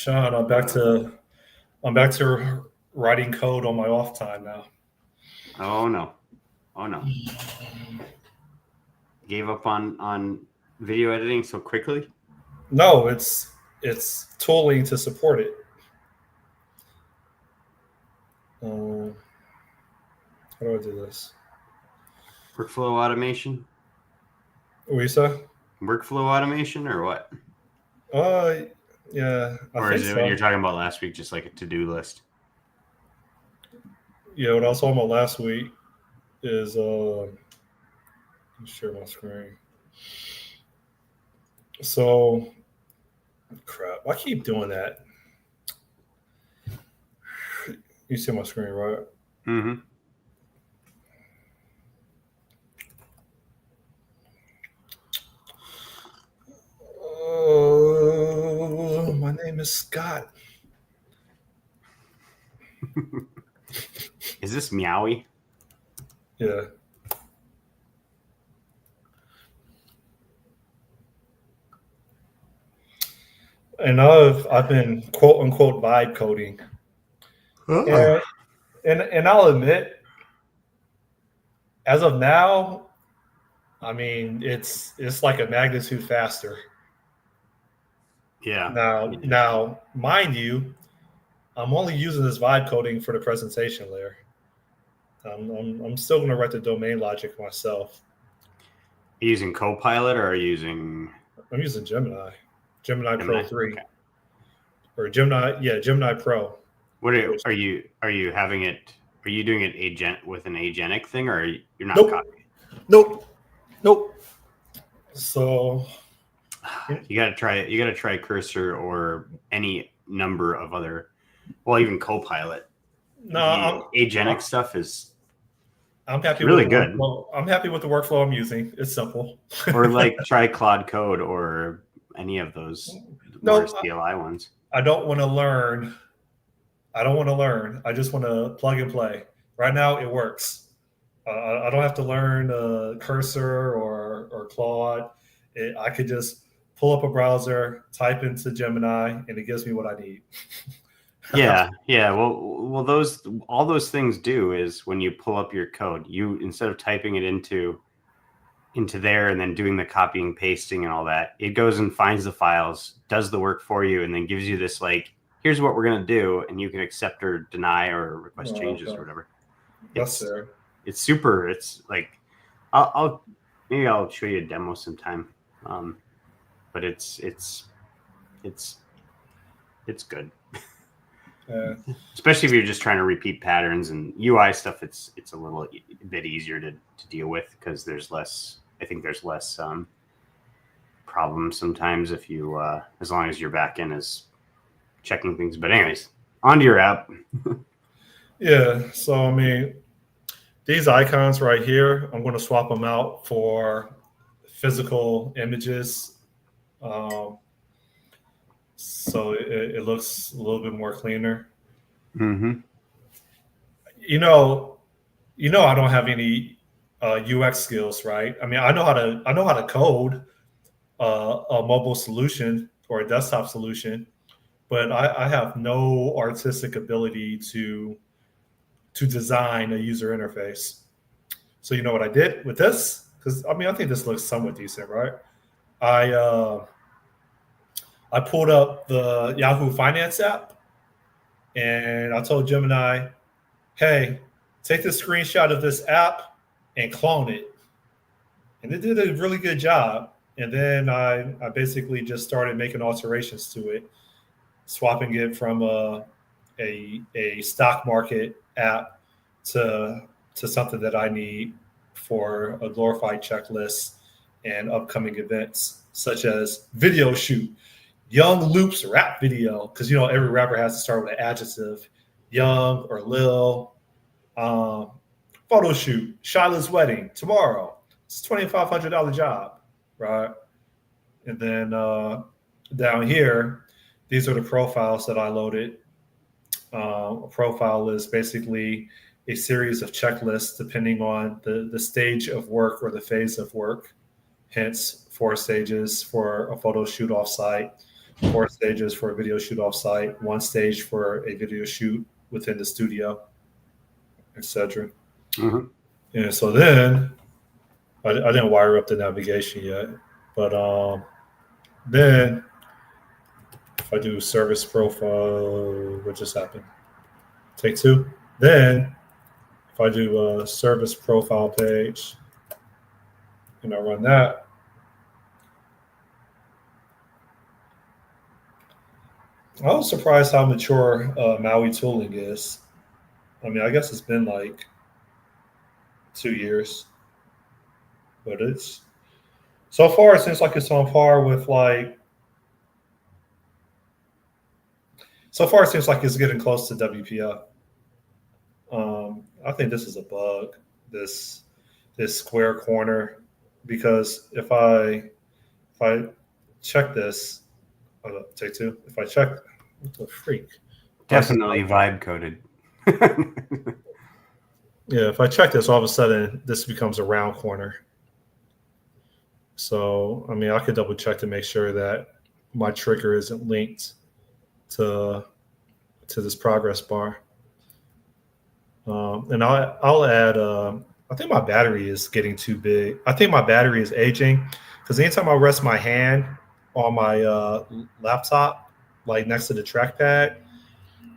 Sean, I'm back to writing code on my off time now. Oh no. Gave up on video editing so quickly? No, it's tooling to support it. How do I do this? Workflow automation? What you say? Workflow automation or what? Yeah, I Or think is it what so. you're talking about last week, just like a to-do list? Yeah, what I was talking about last week is let me share my screen. So crap, I keep doing that. You see my screen, right? Mm-hmm. My name is Scott. Is this Meowie? Yeah. And I've been quote unquote vibe coding. And and I'll admit, as of now, I mean it's like a magnitude faster. Yeah. Now, mind you, I'm only using this vibe coding for the presentation layer. I'm still going to write the domain logic myself. Are you using Copilot or are you using I'm using Gemini Pro Gemini? 3, Okay. or Gemini Pro. What Which, are you having it? Are you doing it with an agenic thing, or you're not nope, copying? nope. So You gotta try Cursor or any number of other. Well, even Copilot. no, The agenic stuff is I'm happy really with the good. workflow. I'm happy with the workflow I'm using. It's simple. Or like try Claude Code or any of those more No, CLI ones. I don't want to learn. I don't want to learn. I just want to plug and play. Right now, it works. I don't have to learn Cursor or Claude. I could just pull up a browser, type into Gemini, and it gives me what I need. Yeah. Well, all those things do is when you pull up your code, you instead of typing it into there and then doing the copying, pasting, and all that, it goes and finds the files, does the work for you, and then gives you this like, here's what we're gonna do, and you can accept or deny or request changes or whatever. That's fair. It's super. It's like I'll maybe I'll show you a demo sometime. But it's good. Especially if you're just trying to repeat patterns and UI stuff. It's a little bit easier to deal with because there's less. I think there's less problems sometimes if you as long as your backend is checking things. But anyways, onto your app. Yeah. So I mean, these icons right here, I'm going to swap them out for physical images. So it looks a little bit more cleaner. Mm-hmm. You know, I don't have any UX skills, right? I mean, I know how to code a mobile solution or a desktop solution, but I have no artistic ability to design a user interface. So you know what I did with this? Because I mean, I think this looks somewhat decent, right? I uh, I pulled up the Yahoo Finance app and I told Gemini, "Hey, take the screenshot of this app and clone it." And it did a really good job. And then I basically just started making alterations to it, swapping it from a stock market app to something that I need for a glorified checklist and upcoming events, such as video shoot, Young Loop's rap video, because every rapper has to start with an adjective, Young or Lil. Um, Photo shoot, Shiloh's wedding tomorrow. It's a $2,500 job, right? And then down here, these are the profiles that I loaded. A profile is basically a series of checklists depending on the stage of work or the phase of work. Hence, 4 stages for a photo shoot offsite. 4 stages for a video shoot offsite, 1 stage for a video shoot within the studio, etc. Mm-hmm. And so then I didn't wire up the navigation yet, but then if I do service profile, what just happened? Take 2. Then if I do a service profile page and I run that, I was surprised how mature Maui tooling is. I mean, I guess it's been like 2 years, but it's so far it seems like it's on par with like. So far, it seems like it's getting close to WPF. I think this is a bug. This square corner, because if I check this, take 2. If I check, what the freak? Definitely vibe coded. Yeah, if I check this, all of a sudden this becomes a round corner. So I mean, I could double check to make sure that my trigger isn't linked to this progress bar. And I'll add. I think my battery is getting too big. I think my battery is aging because anytime I rest my hand on my laptop, like next to the trackpad,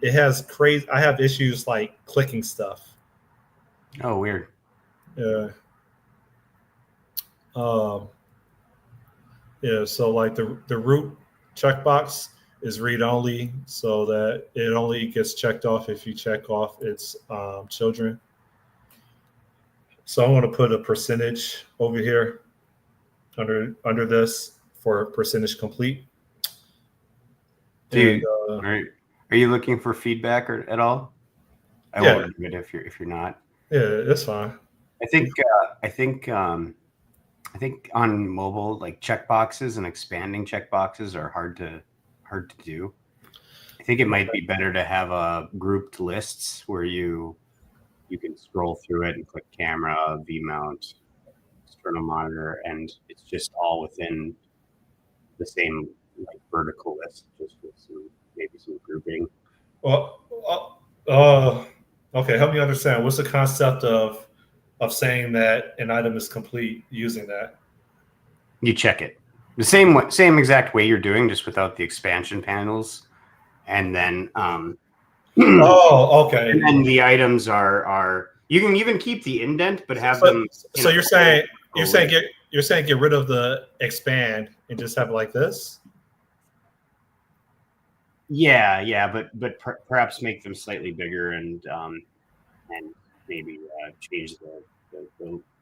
it has crazy. I have issues like clicking stuff. Oh, weird. Yeah. Yeah. So like the root checkbox is read only, so that it only gets checked off if you check off its children. So I'm going to put a percentage over here under this for percentage complete. Dude, And, are you looking for feedback at all? I yeah, won't do it if you're not. yeah, that's fine. I think on mobile, like checkboxes and expanding checkboxes are hard to do. I think it might be better to have grouped lists where you can scroll through it and click camera, V mount, external monitor, and it's just all within the same like vertical list, just with maybe some grouping. Well, okay, help me understand. What's the concept of saying that an item is complete using that? You check it the same exact way you're doing, just without the expansion panels, and then Oh, okay. and then the items are you can even keep the indent, but have them. So you're saying get rid of the expand and just have it like this? Yeah, but perhaps make them slightly bigger and maybe change the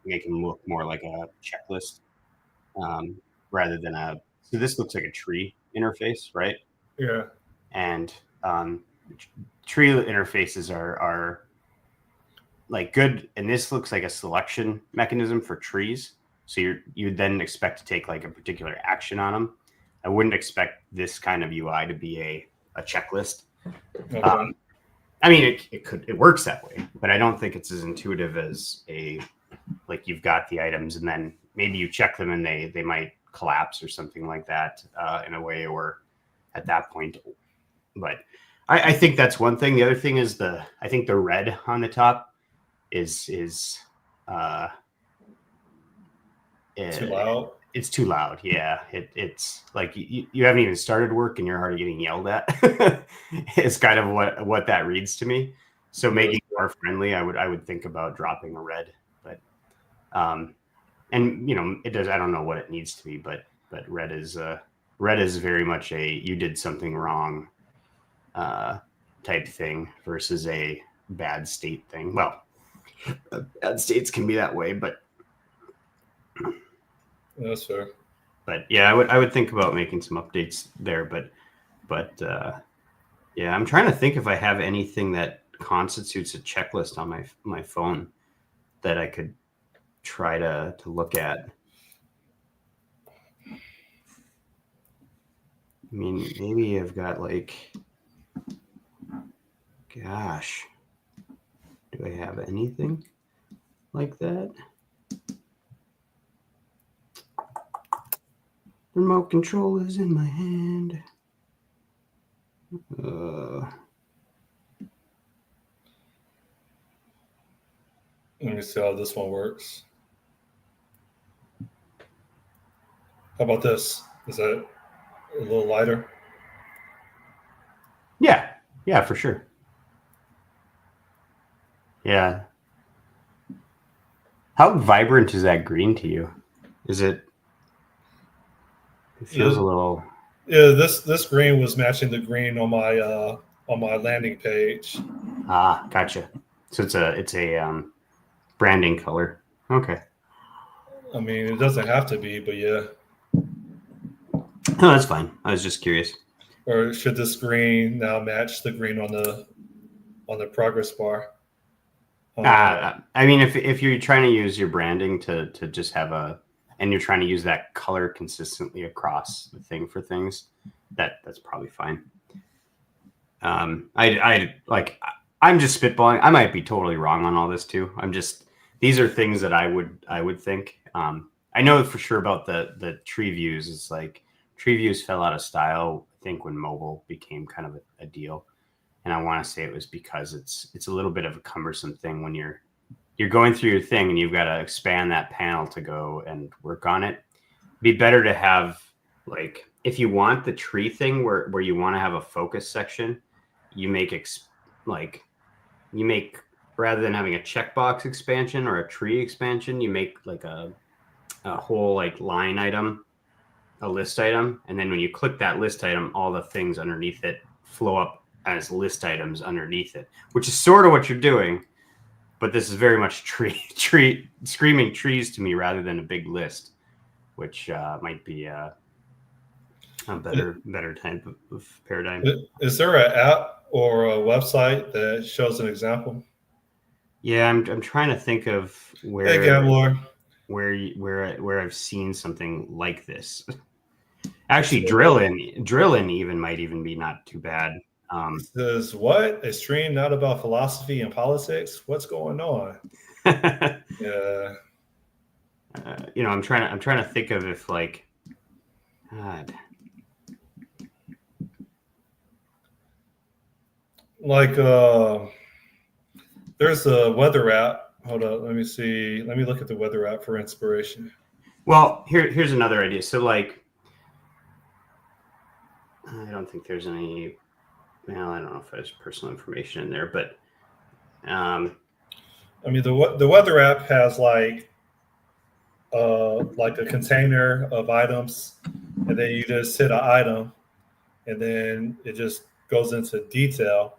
make them look more like a checklist rather than a. So this looks like a tree interface, right? Yeah. And tree interfaces are like good, and this looks like a selection mechanism for trees. So you'd then expect to take like a particular action on them. I wouldn't expect this kind of UI to be a checklist. Okay. I mean, it works that way, but I don't think it's as intuitive as like you've got the items and then maybe you check them and they might collapse or something like that in a way, or at that point. But I think that's one thing. The other thing is I think the red on the top is too loud. It's too loud. Yeah, it's like you haven't even started work and you're already getting yelled at. It's kind of what that reads to me. So making it more friendly, I would think about dropping a red, but and it does. I don't know what it needs to be, but red is very much a you did something wrong type thing versus a bad state thing. Well, bad states can be that way, but. That's fair. But yeah, I would think about making some updates there. But yeah, I'm trying to think if I have anything that constitutes a checklist on my phone that I could try to look at. I mean, maybe I've got like, gosh, do I have anything like that? Remote control is in my hand. Let me see how this one works. How about this? Is that a little lighter? Yeah, yeah, for sure. Yeah. How vibrant is that green to you? Is it? It feels a little. Yeah, this green was matching the green on my landing page. Ah, gotcha. So it's a branding color. Okay. I mean, it doesn't have to be, but yeah. No, that's fine. I was just curious. Or should this green now match the green on the progress bar? I mean, if you're trying to use your branding to just have and you're trying to use that color consistently across the thing for things, that's probably fine. I like. I'm just spitballing. I might be totally wrong on all this too. These are things that I would think. I know for sure about the tree views. It's like tree views fell out of style, I think, when mobile became kind of a deal. And I want to say it was because it's a little bit of a cumbersome thing when you're going through your thing and you've got to expand that panel to go and work on it. It'd be better to have, like, if you want the tree thing where you want to have a focus section, you make rather than having a checkbox expansion or a tree expansion, you make like a whole like line item, a list item, and then when you click that list item, all the things underneath it flow up as list items underneath it, which is sort of what you're doing. But this is very much tree screaming trees to me rather than a big list, which might be a better type of paradigm. Is there an app or a website that shows an example? Yeah, I'm trying to think of Hey, Gambler. where I've seen something like this. Actually, drill in even might even be not too bad. Says what? A stream not about philosophy and politics? What's going on? Yeah. I'm trying to think of if like, God. Like there's a weather app. Hold on, let me see. Let me look at the weather app for inspiration. Well, here's another idea. So like, I don't think there's any. Well, I don't know if there's personal information in there, but I mean, the weather app has like a container of items, and then you just hit an item, and then it just goes into detail.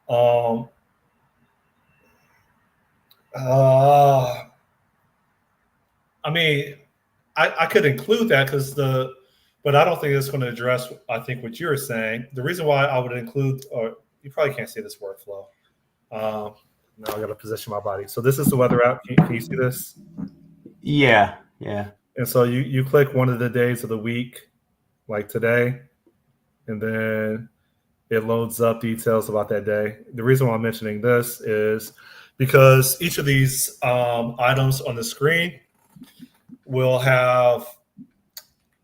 Um, uh, I mean, I could include that but I don't think it's going to address, I think, what you're saying. The reason why I would include, or you probably can't see this workflow. Now I got to position my body. So this is the weather app. Can you see this? yeah. And so you click one of the days of the week, like today, and then it loads up details about that day. The reason why I'm mentioning this is because each of these items on the screen will have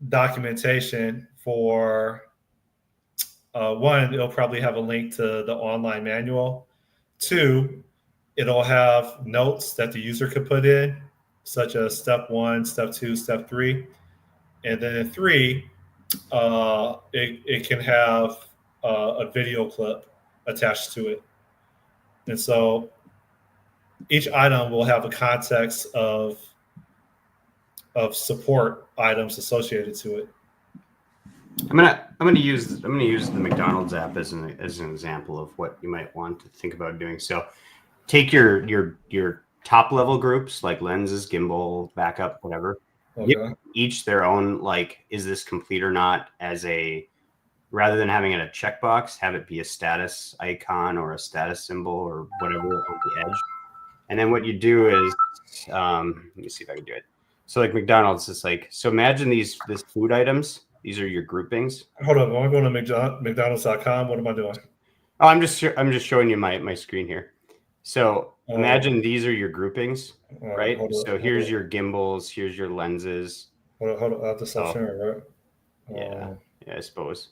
documentation for one, it'll probably have a link to the online manual. Two, it'll have notes that the user could put in, such as step one, step two, step three. And then three, it can have a video clip attached to it. And so each item will have a context of support items associated to it. I'm gonna use the McDonald's app as an example of what you might want to think about doing. So take your top level groups like lenses, gimbal, backup, whatever. Okay. Give each their own, like, is this complete or not, as a, rather than having it a checkbox, have it be a status icon or a status symbol or whatever on the edge. And then what you do is, let me see if I can do it. So like McDonald's is like, so imagine these food items. These are your groupings. Hold on, I'm going to McDonald's.com. What am I doing? Oh, I'm just showing you my screen here. So imagine these are your groupings, right? So here's your gimbals, here's your lenses. Hold on. I have to stop sharing, right? Yeah, I suppose.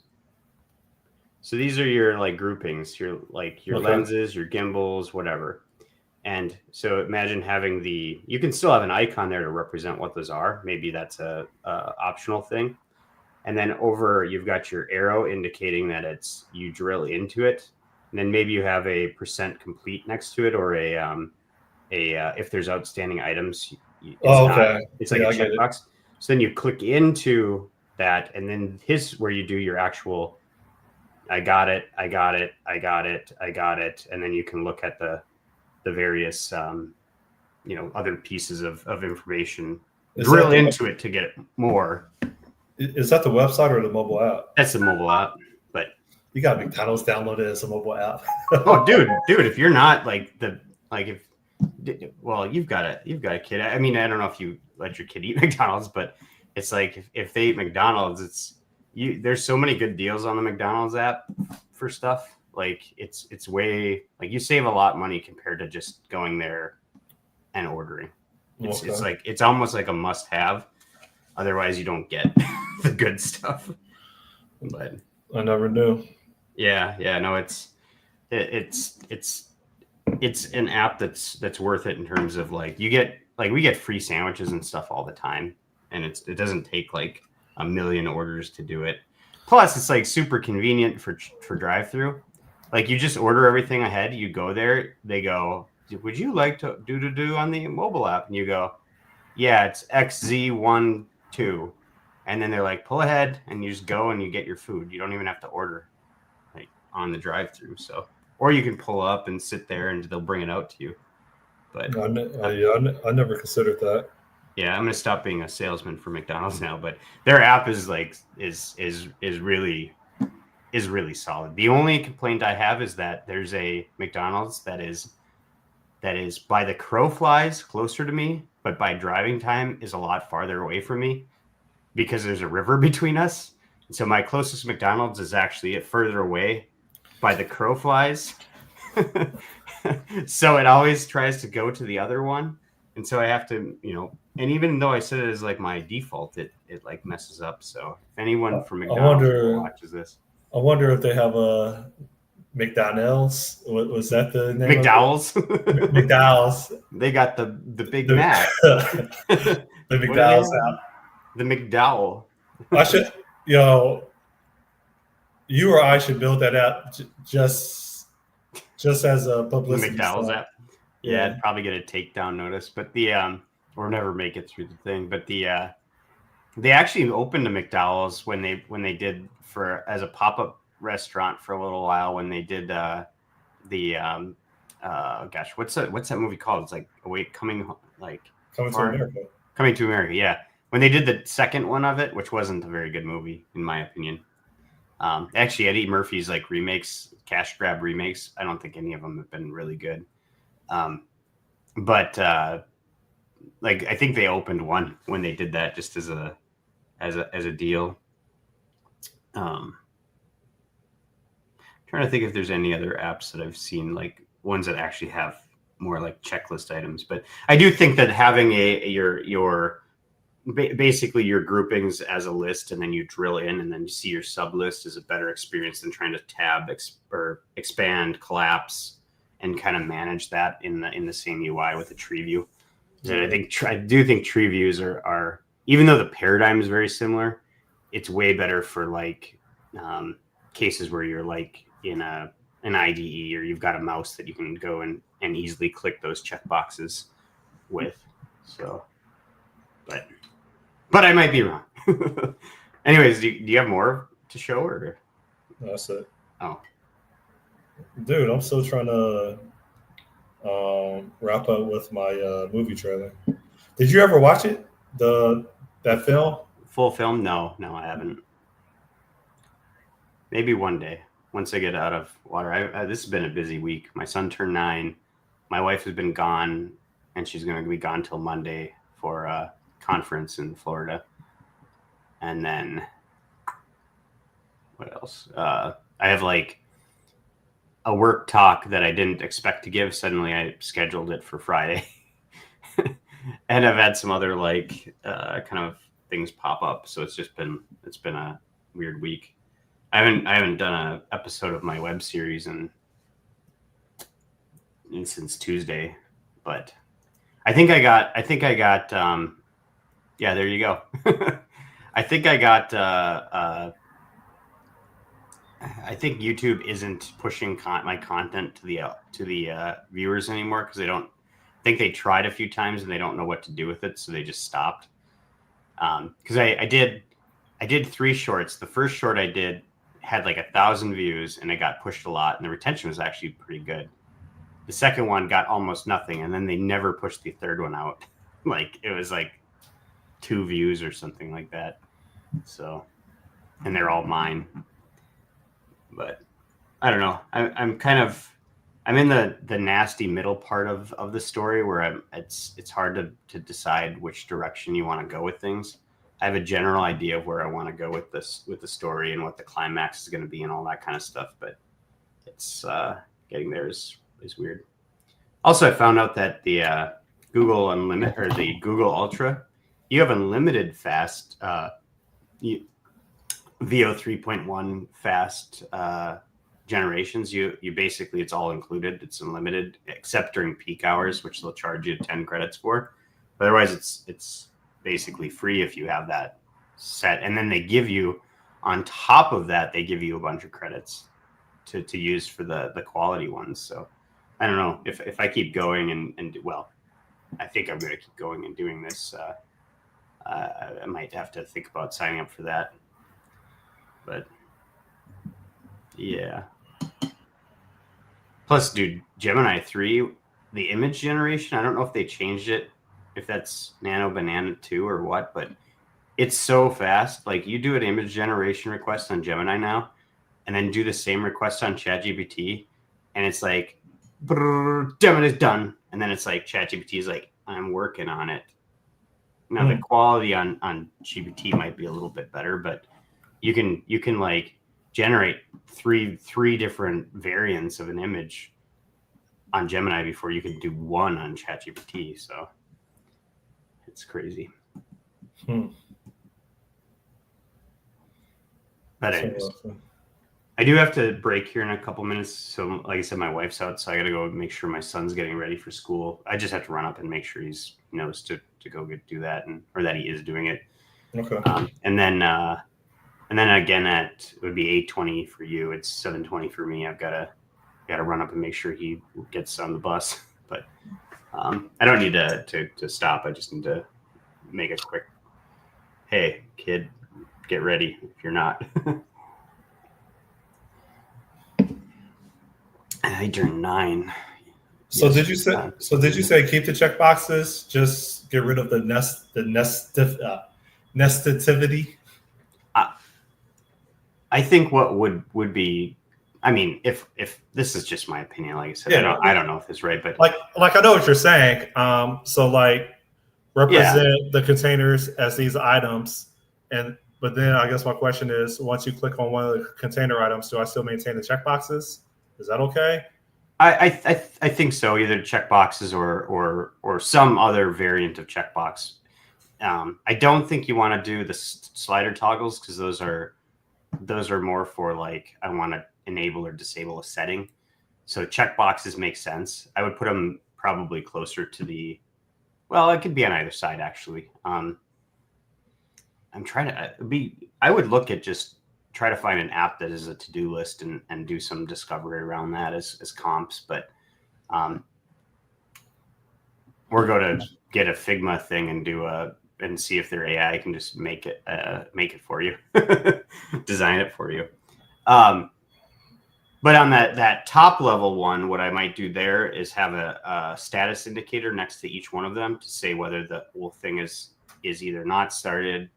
So these are your like groupings, your Okay. lenses, your gimbals, whatever. And so imagine having you can still have an icon there to represent what those are. Maybe that's a optional thing. And then over, you've got your arrow indicating that you drill into it. And then maybe you have a percent complete next to it, or if there's outstanding items, it's Oh, not. okay. It's like Yeah, a I get it. checkbox. So then you click into that, and then where you do your actual. I got it. I got it. I got it. I got it. And then you can look at the various other pieces of information, Is that drill into it to get more. is that the website or the mobile app? That's the mobile app. But You got McDonald's downloaded as a mobile app. oh, dude, if you're not you've got a kid. I mean, I don't know if you let your kid eat McDonald's, but it's like if they eat McDonald's, there's so many good deals on the McDonald's app for stuff. Like it's way like you save a lot of money compared to just going there and ordering. It's like it's almost like a must have. Otherwise, you don't get the good stuff. But I never knew. Yeah, no, it's an app that's worth it in terms of like we get free sandwiches and stuff all the time, and it doesn't take like a million orders to do it. Plus, it's like super convenient for drive-through. Like you just order everything ahead. You go there, they go, "Would you like to do on the mobile app?" And you go, "Yeah, it's XZ12." And then they're like, "Pull ahead," and you just go and you get your food. You don't even have to order like on the drive-through. So, or you can pull up and sit there and they'll bring it out to you. But I never considered that. Yeah, I'm gonna stop being a salesman for McDonald's now. But their app is really solid. The only complaint I have is that there's a McDonald's that is by the crow flies closer to me, but by driving time is a lot farther away from me because there's a river between us. And so my closest McDonald's is actually further away by the crow flies. So it always tries to go to the other one. And so I have to, and even though I set it as like my default, it like messes up. So if anyone from McDonald's watches this, I wonder if they have a McDonald's. Was that the name? McDowell's. McDowell's. They got the Big Mac. The McDowell's app. The McDowell. I should, you or I should build that app just as a publicity. The McDowell's app. Yeah, I'd probably get a takedown notice, but or never make it through the thing. But they actually opened a McDowell's when they did as a pop-up restaurant for a little while when they did what's that movie called? It's like Coming to America. Coming to America, yeah. When they did the second one of it, which wasn't a very good movie in my opinion. Actually, Eddie Murphy's like remakes, cash grab remakes, I don't think any of them have been really good. But I think they opened one when they did that just as a deal. Trying to think if there's any other apps that I've seen, like ones that actually have more like checklist items. But I do think that having your basically your groupings as a list and then you drill in and then you see your sub list is a better experience than trying to tab or expand, collapse, and kind of manage that in the same UI with a tree view. And I do think tree views are even though the paradigm is very similar, it's way better for like cases where you're like in an IDE or you've got a mouse that you can go and easily click those checkboxes with. So, but I might be wrong. Anyways, do you have more to show or? That's it. Oh, dude, I'm still trying to wrap up with my movie trailer. Did you ever watch it? That film? Full film? No, I haven't. Maybe one day once I get out of water. This has been a busy week. My son turned 9. My wife has been gone, and she's going to be gone till Monday for a conference in Florida. And then what else? I have like a work talk that I didn't expect to give. Suddenly I scheduled it for Friday. And I've had some other like kind of things pop up. So it's been a weird week. I haven't done an episode of my web series since Tuesday, but I think I got yeah, there you go. I think I got I think YouTube isn't pushing my content to the viewers anymore because they don't think they tried a few times and they don't know what to do with it, so they just stopped. Because I did 3 shorts. The first short I did had like 1,000 views and it got pushed a lot, and the retention was actually pretty good. The second one got almost nothing, and then they never pushed the third one out. Like it was like 2 views or something like that. So, and they're all mine. But I don't know. I'm in the nasty middle part of the story where it's hard to decide which direction you want to go with things. I have a general idea of where I want to go with the story and what the climax is going to be and all that kind of stuff, but it's getting there is weird. Also, I found out that the Google Unlimited or the Google Ultra, you have unlimited fast VO 3.1 fast generations. You basically, it's all included. It's unlimited except during peak hours, which they'll charge you 10 credits for. But otherwise, it's basically free if you have that set. And then they give you, on top of that, they give you a bunch of credits to use for the quality ones. So I don't know if I keep going and well, I think I'm going to keep going and doing this. I might have to think about signing up for that. But yeah. Plus, dude, Gemini 3, the image generation, I don't know if they changed it, if that's Nano Banana 2 or what, but it's so fast. Like, you do an image generation request on Gemini now, and then do the same request on ChatGPT, and it's like, Gemini's done. And then it's like, ChatGPT is like, I'm working on it. Now, the quality on GPT might be a little bit better, but you can like generate three different variants of an image on Gemini before you can do one on ChatGPT. So it's crazy. But anyways, I do have to break here in a couple minutes. So like I said, my wife's out, so I got to go make sure my son's getting ready for school. I just have to run up and make sure he knows to go do that, or that he is doing it. Okay. And then again it would be 8:20 for you. It's 7:20 for me. I've got to run up and make sure he gets on the bus. But I don't need to stop. I just need to make a quick, hey kid, get ready if you're not. I turned 9. So did you say keep the check boxes? Just get rid of the nestativity. I think what would be, I mean, if this is just my opinion, like I said, Yeah. I don't know if it's right, but like I know what you're saying. So like represent the containers as these items, but then I guess my question is, once you click on one of the container items, do I still maintain the checkboxes? Is that okay? I think so. Either checkboxes or some other variant of checkbox. I don't think you want to do the slider toggles because those are more for like I want to enable or disable a setting. So checkboxes make sense. I would put them probably closer to the. Well, it could be on either side actually. I'm trying to I would look at just try to find an app that is a to-do list and do some discovery around that as comps. But we're going to get a Figma thing and see if their AI can just make it for you, design it for you. But on that top level one, what I might do there is have a status indicator next to each one of them to say whether the whole thing is either not started.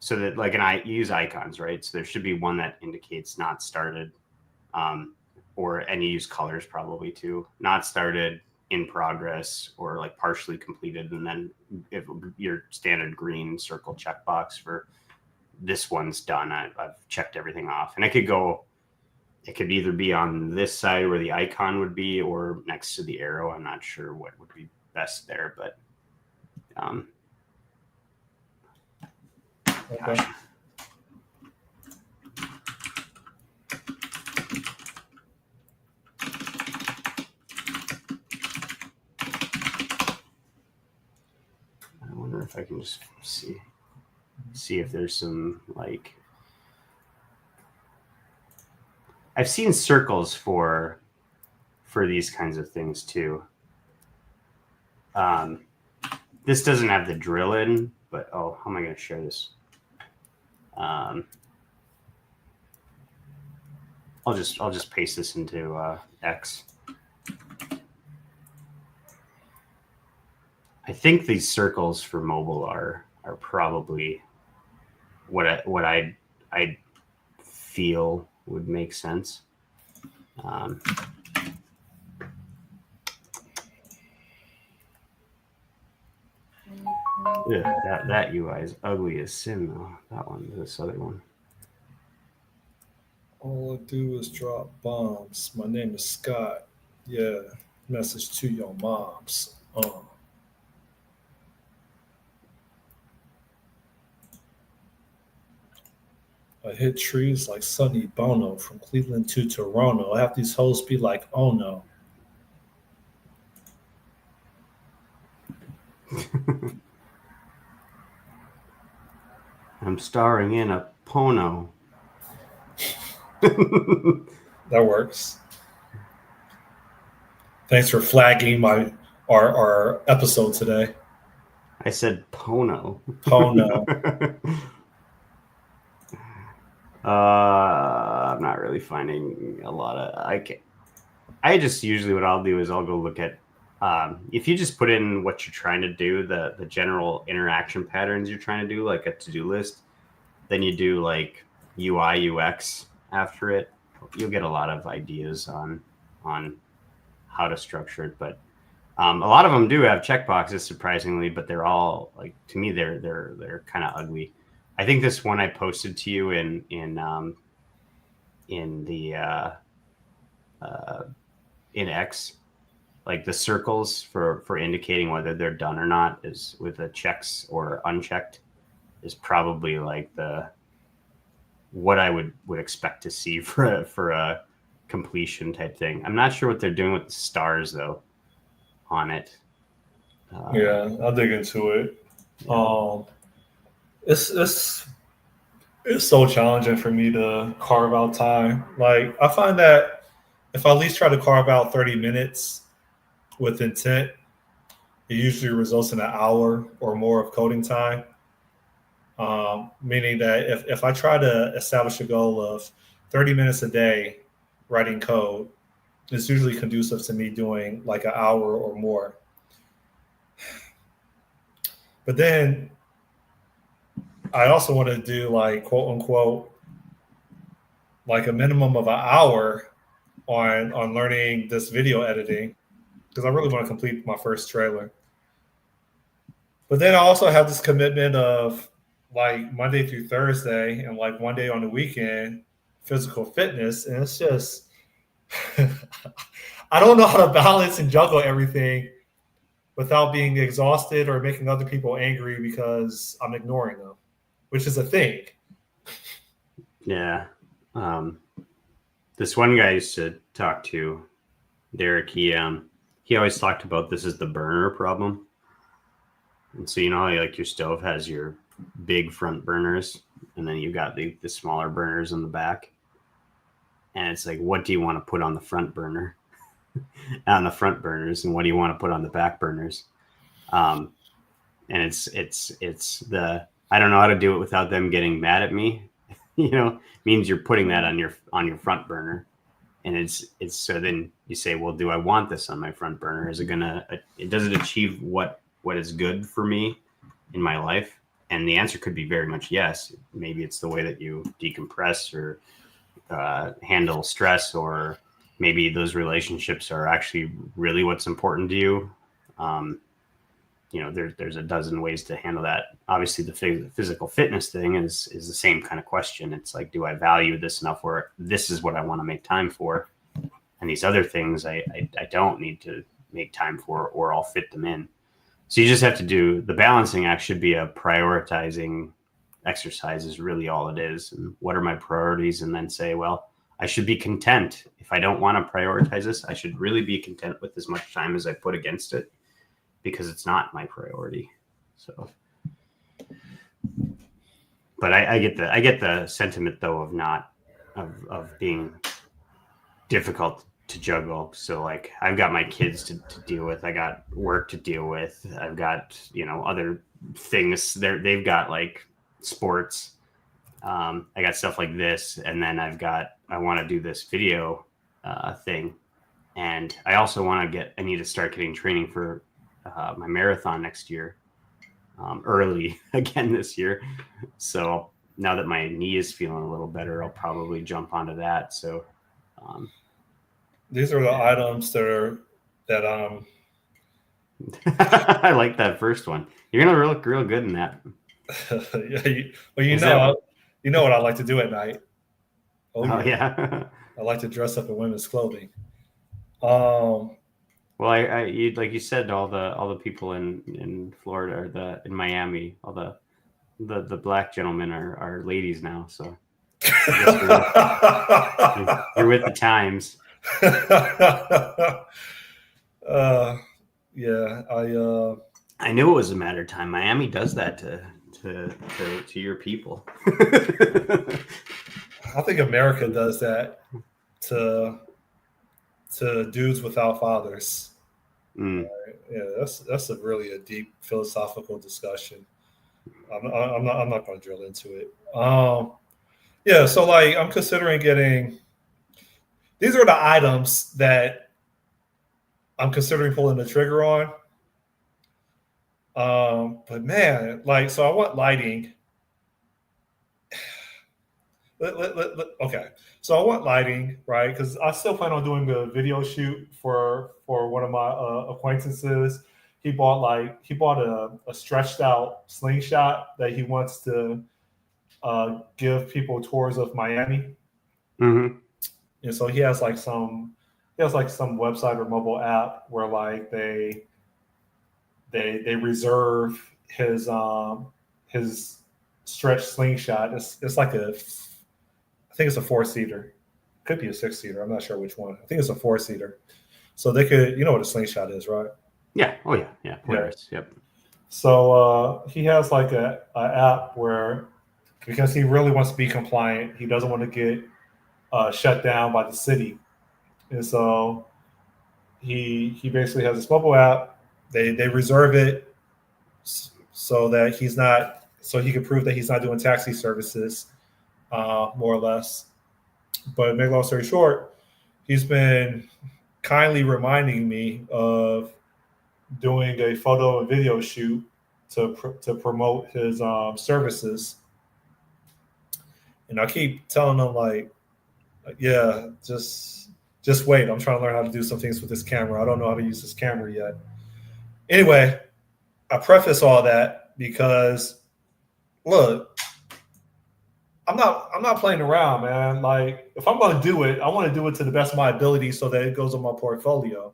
So that like, and you use icons, right? So there should be one that indicates not started, and you use colors probably too. Not started, in progress, or like partially completed, and then if your standard green circle checkbox for this one's done, I've checked everything off. And it could either be on this side where the icon would be, or next to the arrow. I'm not sure what would be best there, but Okay. just see if there's some like. I've seen circles for these kinds of things too. This doesn't have the drill in, but how am I going to share this? I'll just paste this into X. I think these circles for mobile are probably what I feel would make sense. Yeah, that UI is ugly as sin though. That one, this other one. All I do is drop bombs. My name is Scott. Yeah, message to your moms. I hit trees like Sonny Bono from Cleveland to Toronto. I have these hoes be like, oh no. I'm starring in a porno. That works. Thanks for flagging our episode today. I said pono. Pono. I'm not really finding a lot of. I just usually what I'll do is I'll go look at. If you just put in what you're trying to do, the general interaction patterns you're trying to do, like a to-do list, then you do like UI UX after it, you'll get a lot of ideas on how to structure it. But a lot of them do have checkboxes, surprisingly, but they're all like, to me, they're kind of ugly. I think this one I posted to you in X, like the circles for indicating whether they're done or not is with the checks or unchecked is probably like what I would expect to see for a completion type thing. I'm not sure what they're doing with the stars though on it. Yeah, I'll dig into it. It's so challenging for me to carve out time. Like I find that if I at least try to carve out 30 minutes with intent, it usually results in an hour or more of coding time. Meaning that if I try to establish a goal of 30 minutes a day writing code, it's usually conducive to me doing like an hour or more. But then I also want to do like quote unquote like a minimum of an hour on learning this video editing because I really want to complete my first trailer. But then I also have this commitment of like Monday through Thursday and like one day on the weekend physical fitness, and it's just I don't know how to balance and juggle everything without being exhausted or making other people angry because I'm ignoring them, which is a thing. Yeah. This one guy I used to talk to, Derek, he always talked about this is the burner problem. And so, like your stove has your big front burners and then you got the smaller burners in the back. And it's like, what do you want to put on the front burner? On the front burners, and what do you want to put on the back burners? And it's the I don't know how to do it without them getting mad at me. Means you're putting that on your front burner, and it's so then you say, well, do I want this on my front burner? Is it does it achieve what is good for me in my life? And the answer could be very much yes. Maybe it's the way that you decompress or handle stress, or maybe those relationships are actually really what's important to you. There's a dozen ways to handle that. Obviously, the physical fitness thing is the same kind of question. It's like, do I value this enough where this is what I want to make time for? And these other things I don't need to make time for, or I'll fit them in. So you just have to do the balancing act should be a prioritizing exercise is really all it is. And what are my priorities? And then say, well, I should be content. If I don't want to prioritize this, I should really be content with as much time as I put against it because it's not my priority. So But I get the sentiment though of being difficult to juggle. So like I've got my kids to deal with, I got work to deal with, I've got other things. They've got like sports. I got stuff like this, and then I want to do this video thing, and I also I need to start getting training for my marathon next year, early again this year. So now that my knee is feeling a little better, I'll probably jump onto that. So these are the items that I like that first one. You're gonna look real good in that. well, you know what I like to do at night. Yeah. I like to dress up in women's clothing. Well, you like you said, all the people in Florida or in Miami, all the black gentlemen are ladies now. So you're with the times. Yeah, I knew it was a matter of time. Miami does that to your people. I think America does that to dudes without fathers. Mm. Yeah, that's a deep philosophical discussion. I'm not going to drill into it. Yeah, so like I'm considering getting. These are the items that I'm considering pulling the trigger on. But man, like, so I want lighting. Okay, so I want lighting, right? Because I still plan on doing a video shoot for one of my acquaintances. He bought a stretched out slingshot that he wants to give people tours of Miami. Mm-hmm. And so he has like some website or mobile app where like they reserve his stretch slingshot. It's like I think it's a 4-seater. Could be a 6-seater. I'm not sure which one. I think it's a 4-seater. So they could, you know what a slingshot is, right? Yeah. Oh yeah. Yeah. Polaris. Yeah. Yep. So he has like a app where, because he really wants to be compliant, he doesn't want to get shut down by the city, and so he basically has this mobile app. They reserve it so that he can prove that he's not doing taxi services, more or less. But make long story short, he's been kindly reminding me of doing a photo and video shoot to promote his services. And I keep telling him like, yeah, just wait. I'm trying to learn how to do some things with this camera. I don't know how to use this camera yet. Anyway, I preface all that because look, I'm not playing around, man. Like if I'm going to do it, I want to do it to the best of my ability so that it goes on my portfolio.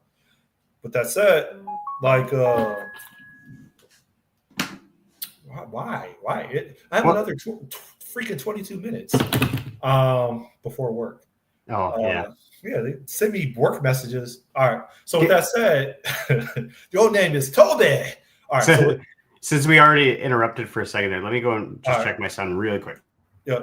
But that said, like why? I have another freaking 22 minutes before work. Oh yeah. Yeah, they send me work messages. All right. So with that said, your name is Toby. All right. So since we already interrupted for a second there, let me go and just check my son really quick. Yeah.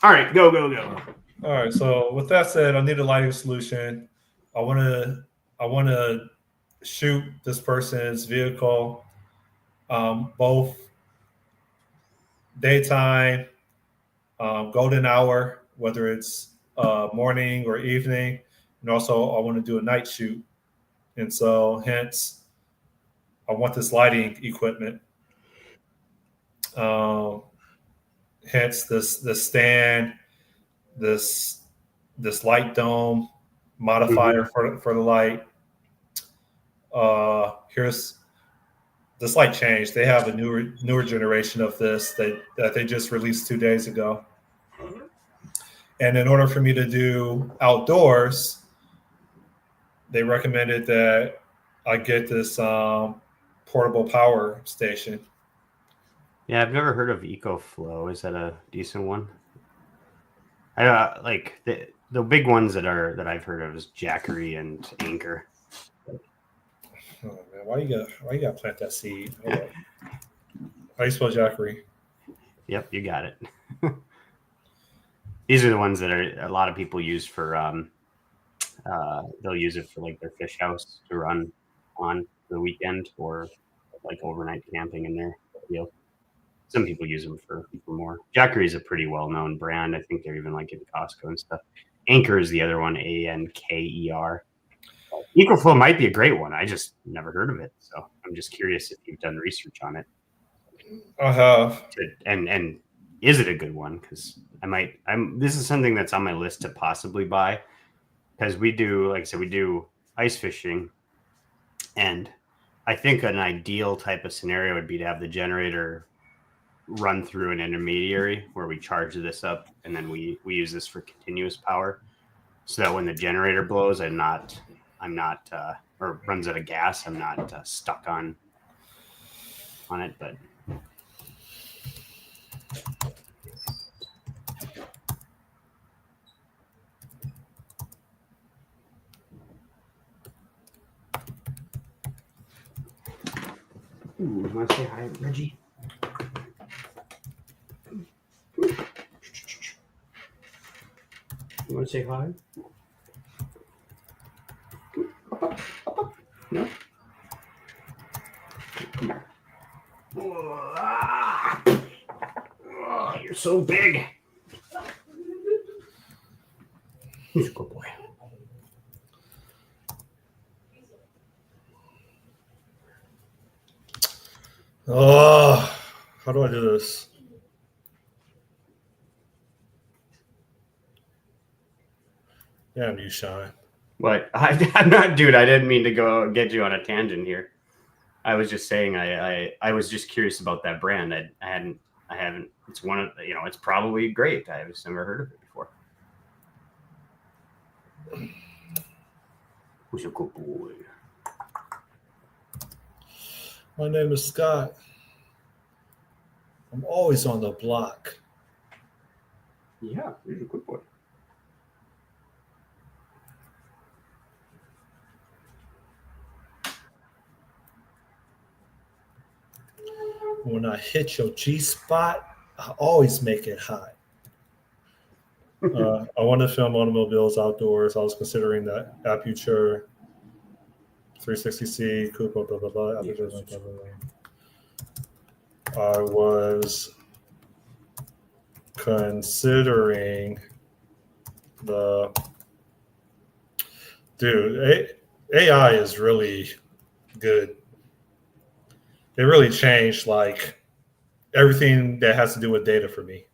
All right, go. All right. So with that said, I need a lighting solution. I want to shoot this person's vehicle, both daytime, golden hour, whether it's morning or evening, and also I want to do a night shoot. And so, hence, I want this lighting equipment. Hence, this stand, this light dome modifier for the light, Here's the slight change. They have a newer generation of this that they just released 2 days ago. And in order for me to do outdoors, they recommended that I get this portable power station. Yeah, I've never heard of EcoFlow. Is that a decent one? I like the big ones that I've heard of is Jackery and Anchor. Oh man, why you gotta plant that seed? Hold up. How you spell Jackery? Yep, you got it. These are the ones that a lot of people use for. They'll use it for like their fish house to run on the weekend or like overnight camping in there. Some people use them for more. Jackery is a pretty well-known brand. I think they're even like in Costco and stuff. Anchor is the other one, Anker. EcoFlow might be a great one. I just never heard of it, so I'm just curious if you've done research on it. I have. And is it a good one? Because this is something that's on my list to possibly buy. Because we do, like I said, we do ice fishing, and I think an ideal type of scenario would be to have the generator run through an intermediary where we charge this up, and then we use this for continuous power, so that when the generator blows, I'm not or runs out of gas, I'm not stuck on it. But you want to say hi, Reggie? You want to say hi? No? Come here. Oh, you're so big. He's a good boy. Oh, how do I do this? Damn you, Sean. What? I'm not, dude. I didn't mean to go get you on a tangent here. I was just saying I was just curious about that brand. I haven't. It's one of it's probably great. I've just never heard of it before. Who's a good boy? My name is Scott. I'm always on the block. Yeah, he's a good boy. When I hit your G spot, I always make it hot. I wanted to film automobiles outdoors. I was considering the Aputure 360C, coupe, blah, blah, blah, blah, Aputure, blah, blah, blah. I was considering AI is really good. It really changed like everything that has to do with data for me.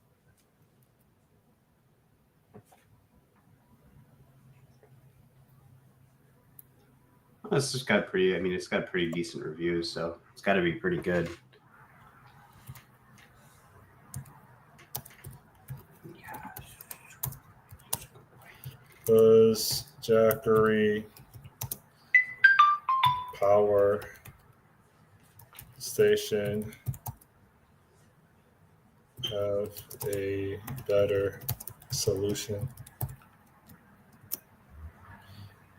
It's just got pretty. I mean, it's got pretty decent reviews, so it's got to be pretty good. Does Jackery power station have a better solution?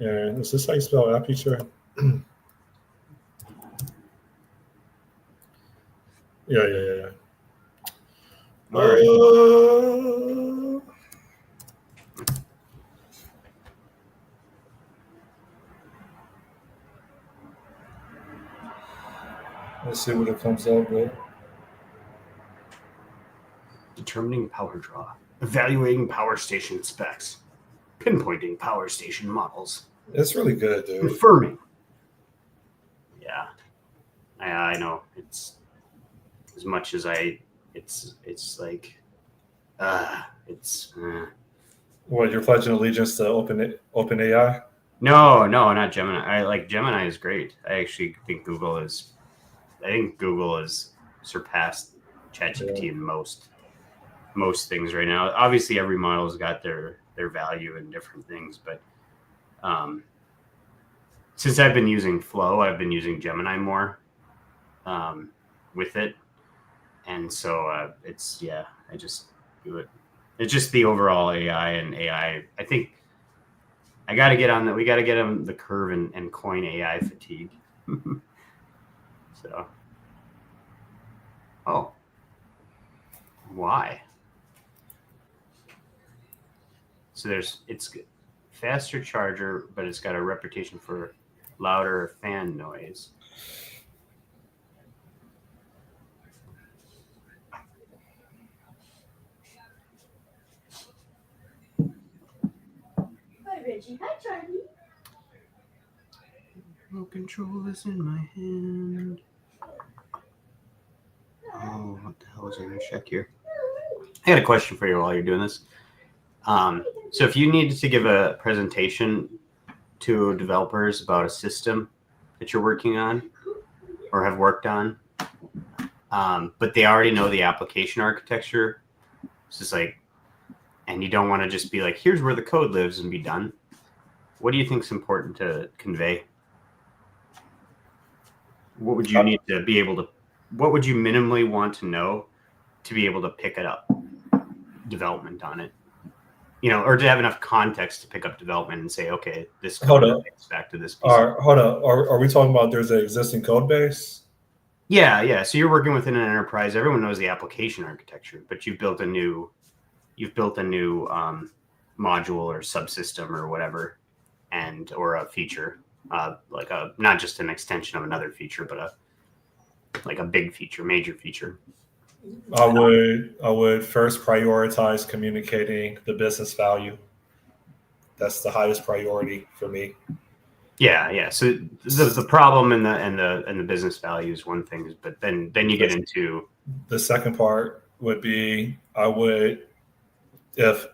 And is this how you spell Aputure? Yeah. All right. Let's see what it comes up with. Determining power draw, evaluating power station specs, pinpointing power station models. It's really good, dude. Confirming. Yeah, I know. It's as much as it's like, it's. What, you're pledging allegiance to OpenAI? No, not Gemini. I like Gemini is great. I actually think Google has surpassed ChatGPT in most things right now. Obviously, every model's got their value in different things, but since I've been using Flow, I've been using Gemini more with it, and so it's I just do it. It's just the overall AI and AI. I think I got to get on that. We got to get on the curve and coin AI fatigue. So, oh, why? So it's faster charger, but it's got a reputation for louder fan noise. Hi, Reggie. Hi, Charlie. Remote control is in my hand. Oh, what the hell was I going to check here? I got a question for you while you're doing this. So if you needed to give a presentation to developers about a system that you're working on or have worked on, but they already know the application architecture, it's just like, and you don't want to just be like, here's where the code lives and be done. What do you think is important to convey? What would you need to be able to, what would you minimally want to know to be able to pick it up, development on it? Or to have enough context to pick up development and say, okay, this code relates back to this piece. Hold up. Are we talking about there's an existing code base? Yeah. So you're working within an enterprise. Everyone knows the application architecture, but you've built a new module or subsystem or whatever, or a feature, like not just an extension of another feature, but a big feature, major feature. I would first prioritize communicating the business value. That's the highest priority for me. Yeah. So the problem and the business value is one thing, but then you get into the second part would be I would, if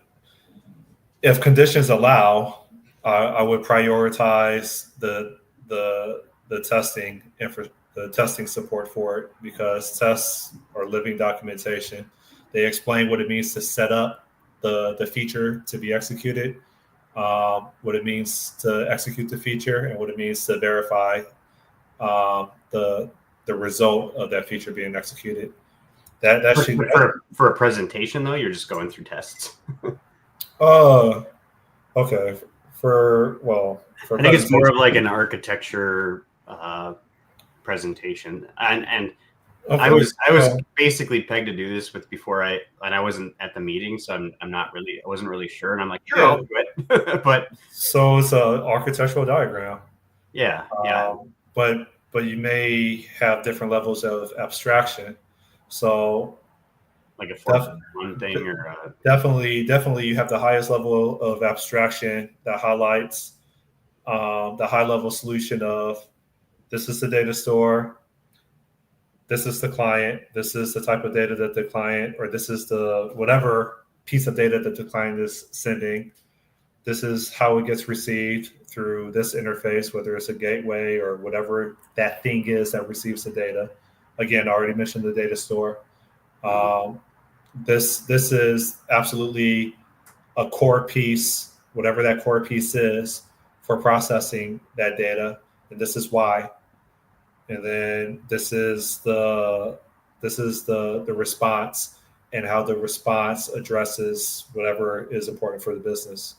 conditions allow, I would prioritize the testing the testing support for it, because tests are living documentation. They explain what it means to set up the feature to be executed, what it means to execute the feature, and what it means to verify the result of that feature being executed. For a presentation though, you're just going through tests. Okay. I think it's more of like an architecture presentation, and okay. I was basically pegged to do this before I wasn't at the meeting, so I wasn't really sure, and I'm like, sure, I'll do it. But so it's an architectural diagram. Yeah. But you may have different levels of abstraction. So like a one thing or definitely you have the highest level of abstraction that highlights the high level solution of, this is the data store, this is the client, this is the type of data that the client, or this is the whatever piece of data that the client is sending, this is how it gets received through this interface, whether it's a gateway or whatever that thing is that receives the data. Again, I already mentioned the data store. This is absolutely a core piece, whatever that core piece is, for processing that data, and this is why. And then this is the response, and how the response addresses whatever is important for the business.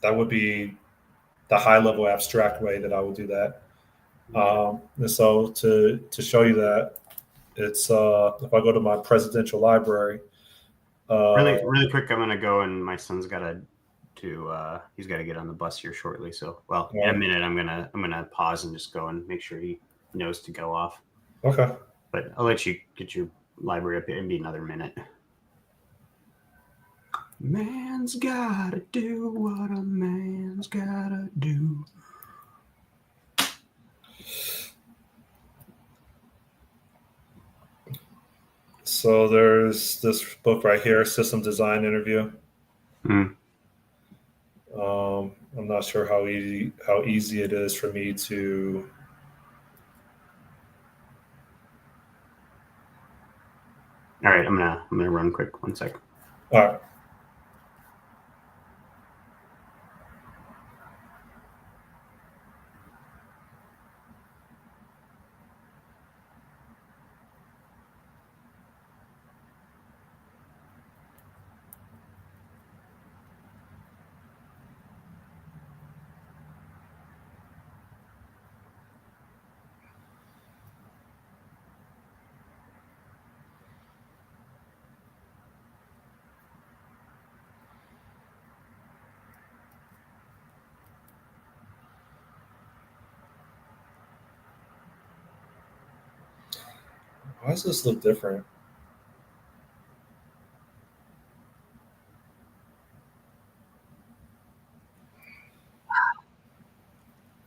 That would be the high level abstract way that I would do that. And so to show you that, it's if I go to my presidential library. Really quick, I'm gonna go, and my son's he's got to get on the bus here shortly. So, in a minute, I'm gonna pause and just go and make sure he knows to go off. Okay. But I'll let you get your library up. It'll be another minute. Man's gotta do what a man's gotta do. So there's this book right here, System Design Interview. I'm I'm not sure how easy it is for me to. All right, I'm gonna run quick. 1 sec. All right. Why does this look different?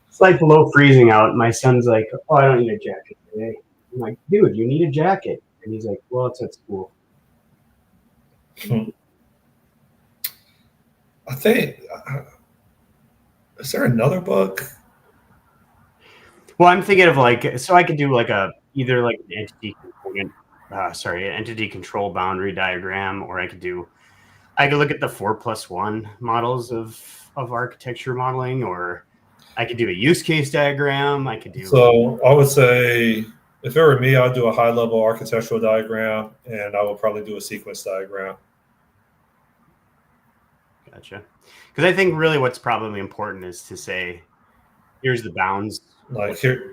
It's like below freezing out. My son's like, "Oh, I don't need a jacket today." I'm like, "Dude, you need a jacket." And he's like, "Well, it's at school." I think. Is there another book? Well, I'm thinking of like, so I could do like either like an entity component, an entity control boundary diagram, or I could look at the 4+1 models of architecture modeling, or I could do a use case diagram. I could do. So I would say, if it were me, I'd do a high level architectural diagram, and I would probably do a sequence diagram. Gotcha. Because I think really what's probably important is to say, here's the bounds. Here's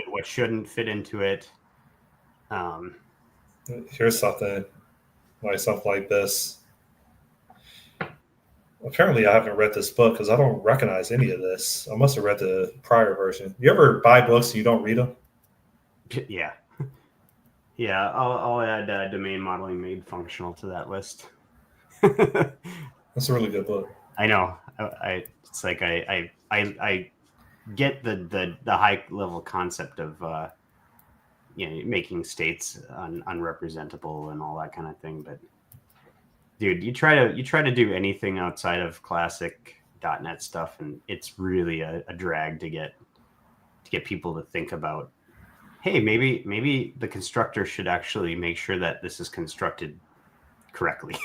what shouldn't fit into it. Here's something like this. Apparently, I haven't read this book because I don't recognize any of this. I must have read the prior version. You ever buy books and you don't read them? Yeah. Yeah, I'll add domain modeling made functional to that list. That's a really good book. I know. It's like I get the high level concept of making states unrepresentable and all that kind of thing, but dude, you try to do anything outside of classic .NET stuff, and it's really a drag to get people to think about, hey, maybe the constructor should actually make sure that this is constructed correctly.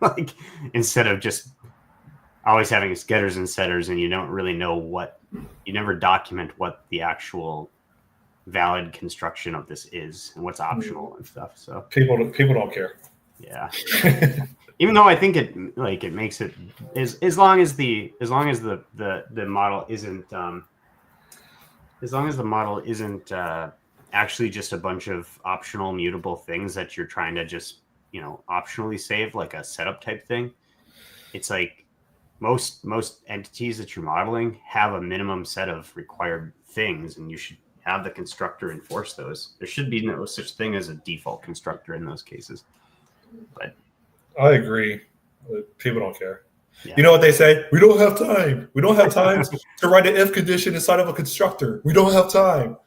Like, instead of just always having getters and setters, and you don't really know you never document what the actual valid construction of this is and what's optional and stuff. So people don't care. Yeah. Even though I think it makes it as long as the model isn't actually just a bunch of optional mutable things that you're trying to just optionally save, like a setup type thing. It's like most entities that you're modeling have a minimum set of required things, and you should have the constructor enforce those. There should be no such thing as a default constructor in those cases. But I agree. People don't care. Yeah. You know what they say? We don't have time. We don't have time to write an if condition inside of a constructor. We don't have time.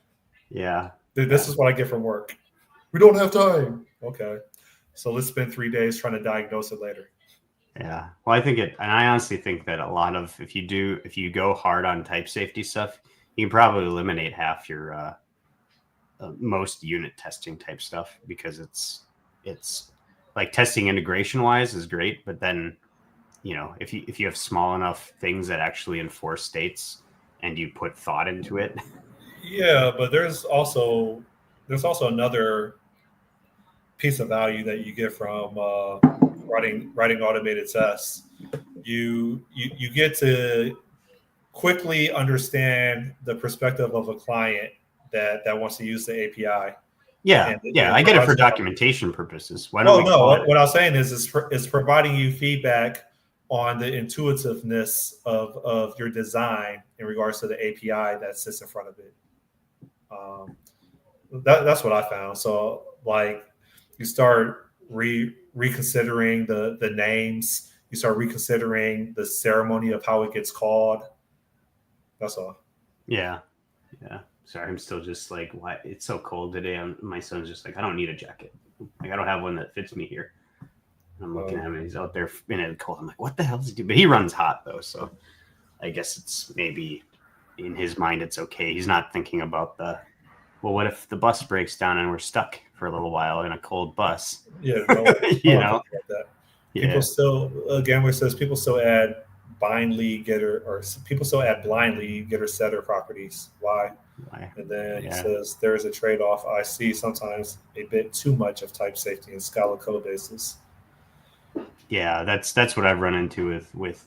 Yeah. This is what I get from work. We don't have time. Okay. So let's spend 3 days trying to diagnose it later. Yeah. Well, and I honestly think that a lot of, if you go hard on type safety stuff, you can probably eliminate half your most unit testing type stuff, because it's like testing integration wise is great, but then if you have small enough things that actually enforce states and you put thought into it. Yeah, but there's also another piece of value that you get from writing automated tests. You get to quickly understand the perspective of a client that wants to use the API. Yeah, I get it for documentation purposes. Why don't what I was saying is it's providing you feedback on the intuitiveness of your design in regards to the API that sits in front of it. That's what I found. So like, you start reconsidering the names. You start reconsidering the ceremony of how it gets called. That's all. Yeah. Sorry, I'm still just like, why? It's so cold today. My son's just like, I don't need a jacket. Like, I don't have one that fits me here. And I'm looking at him, and he's out there in the cold. I'm like, what the hell is he doing? But he runs hot though, so I guess it's maybe in his mind it's okay. He's not thinking about what if the bus breaks down and we're stuck for a little while in a cold bus? Yeah, no, You no, know? that. Yeah. People still, Gambler says people still add bind lead getter, or people still add blind lead getter setter properties. Why? And then he says there is a trade off. I see sometimes a bit too much of type safety in Scala code bases. Yeah, that's what I've run into with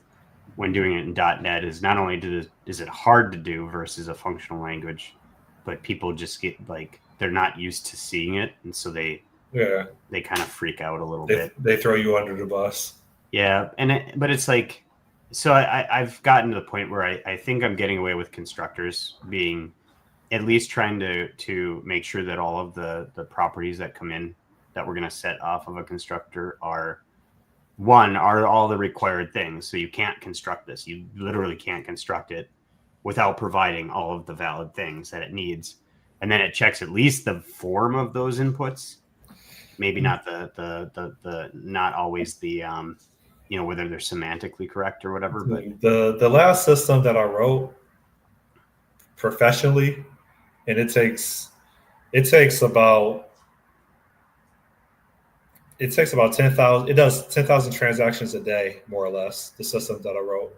when doing it in .NET is not only is it hard to do versus a functional language, but people just get like they're not used to seeing it, and so they kind of freak out a little bit. They throw you under the bus. Yeah, but it's like, so I've gotten to the point where I think I'm getting away with constructors being at least trying to make sure that all of the properties that come in that we're going to set off of a constructor are all the required things. So you can't construct this. You literally can't construct it without providing all of the valid things that it needs. And then it checks at least the form of those inputs. Maybe not the not always the whether they're semantically correct or whatever. But the last system that I wrote professionally, and it takes about 10,000. It does 10,000 transactions a day, more or less. The system that I wrote.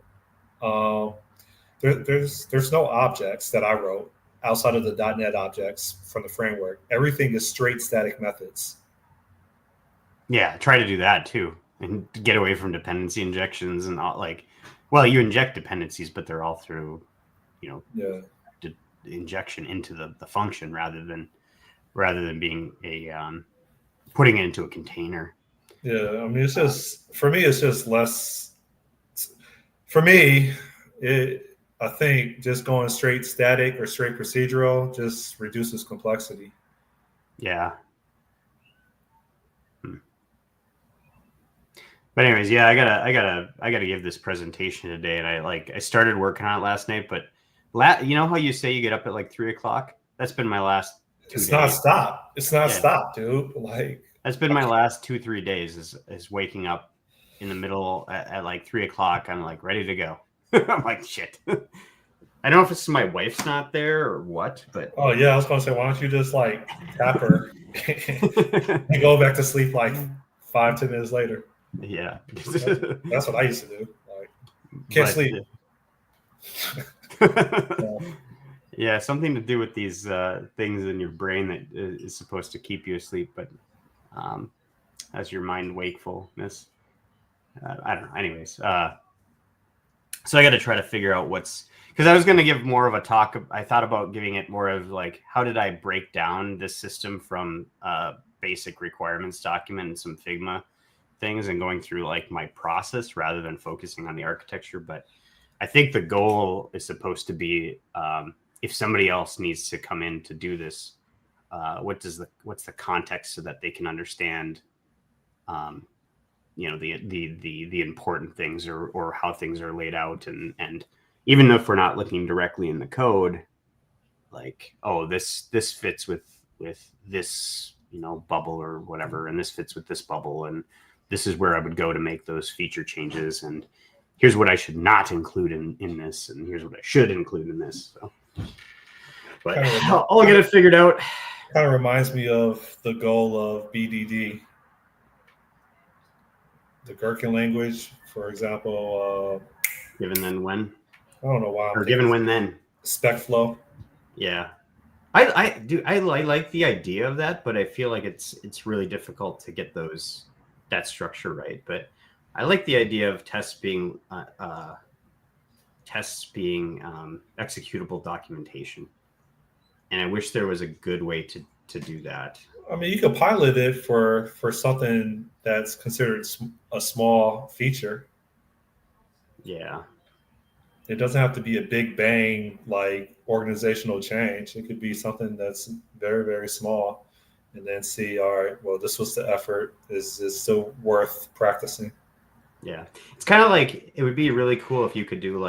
There's no objects that I wrote outside of the .NET objects from the framework. Everything is straight static methods. Yeah, try to do that too, and get away from dependency injections and all. Well, you inject dependencies, but they're all through, injection into the function rather than being a putting it into a container. Yeah, I mean, it's just for me. It's just less. For me, I think just going straight static or straight procedural just reduces complexity. Yeah. But anyways, yeah, I gotta give this presentation today, and I started working on it last night. But you know how you say you get up at like 3:00? That's been my last 2 days. It's not stop. It's not stop, dude. Like that's been my last 2-3 days is waking up in the middle at like 3:00. I'm like ready to go. I'm like shit. I don't know if it's my wife's not there or what, but oh yeah, I was gonna say, why don't you just like tap her and go back to sleep like 5-10 minutes later? Yeah, that's what I used to do. Like, can't sleep. Yeah, something to do with these things in your brain that is supposed to keep you asleep, but has your mind wakefulness. I don't know. Anyways, so I got to try to figure out because I was going to give more of a talk. I thought about giving it more of like, how did I break down this system from basic requirements document and some Figma things and going through like my process rather than focusing on the architecture. But I think the goal is supposed to be if somebody else needs to come in to do this, what's the context so that they can understand the important things or how things are laid out, and even if we're not looking directly in the code, like, oh, this fits with this bubble or whatever, and this fits with this bubble, and this is where I would go to make those feature changes, and here's what I should not include in this, and here's what I should include in this. So, but I'll get it figured out. Kind of reminds me of the goal of BDD. The Gherkin language, for example. Given then when? I don't know why. Or given when then? Spec flow. Yeah. I like the idea of that, but I feel like it's really difficult to get that structure right. But I like the idea of tests being executable documentation, and I wish there was a good way to do that. I mean, you could pilot it for something that's considered a small feature. Yeah. It doesn't have to be a big bang like organizational change. It could be something that's very, very small, and then see, all right, well, this was the effort. Is this still worth practicing? Yeah. It's kind of like, it would be really cool if you could do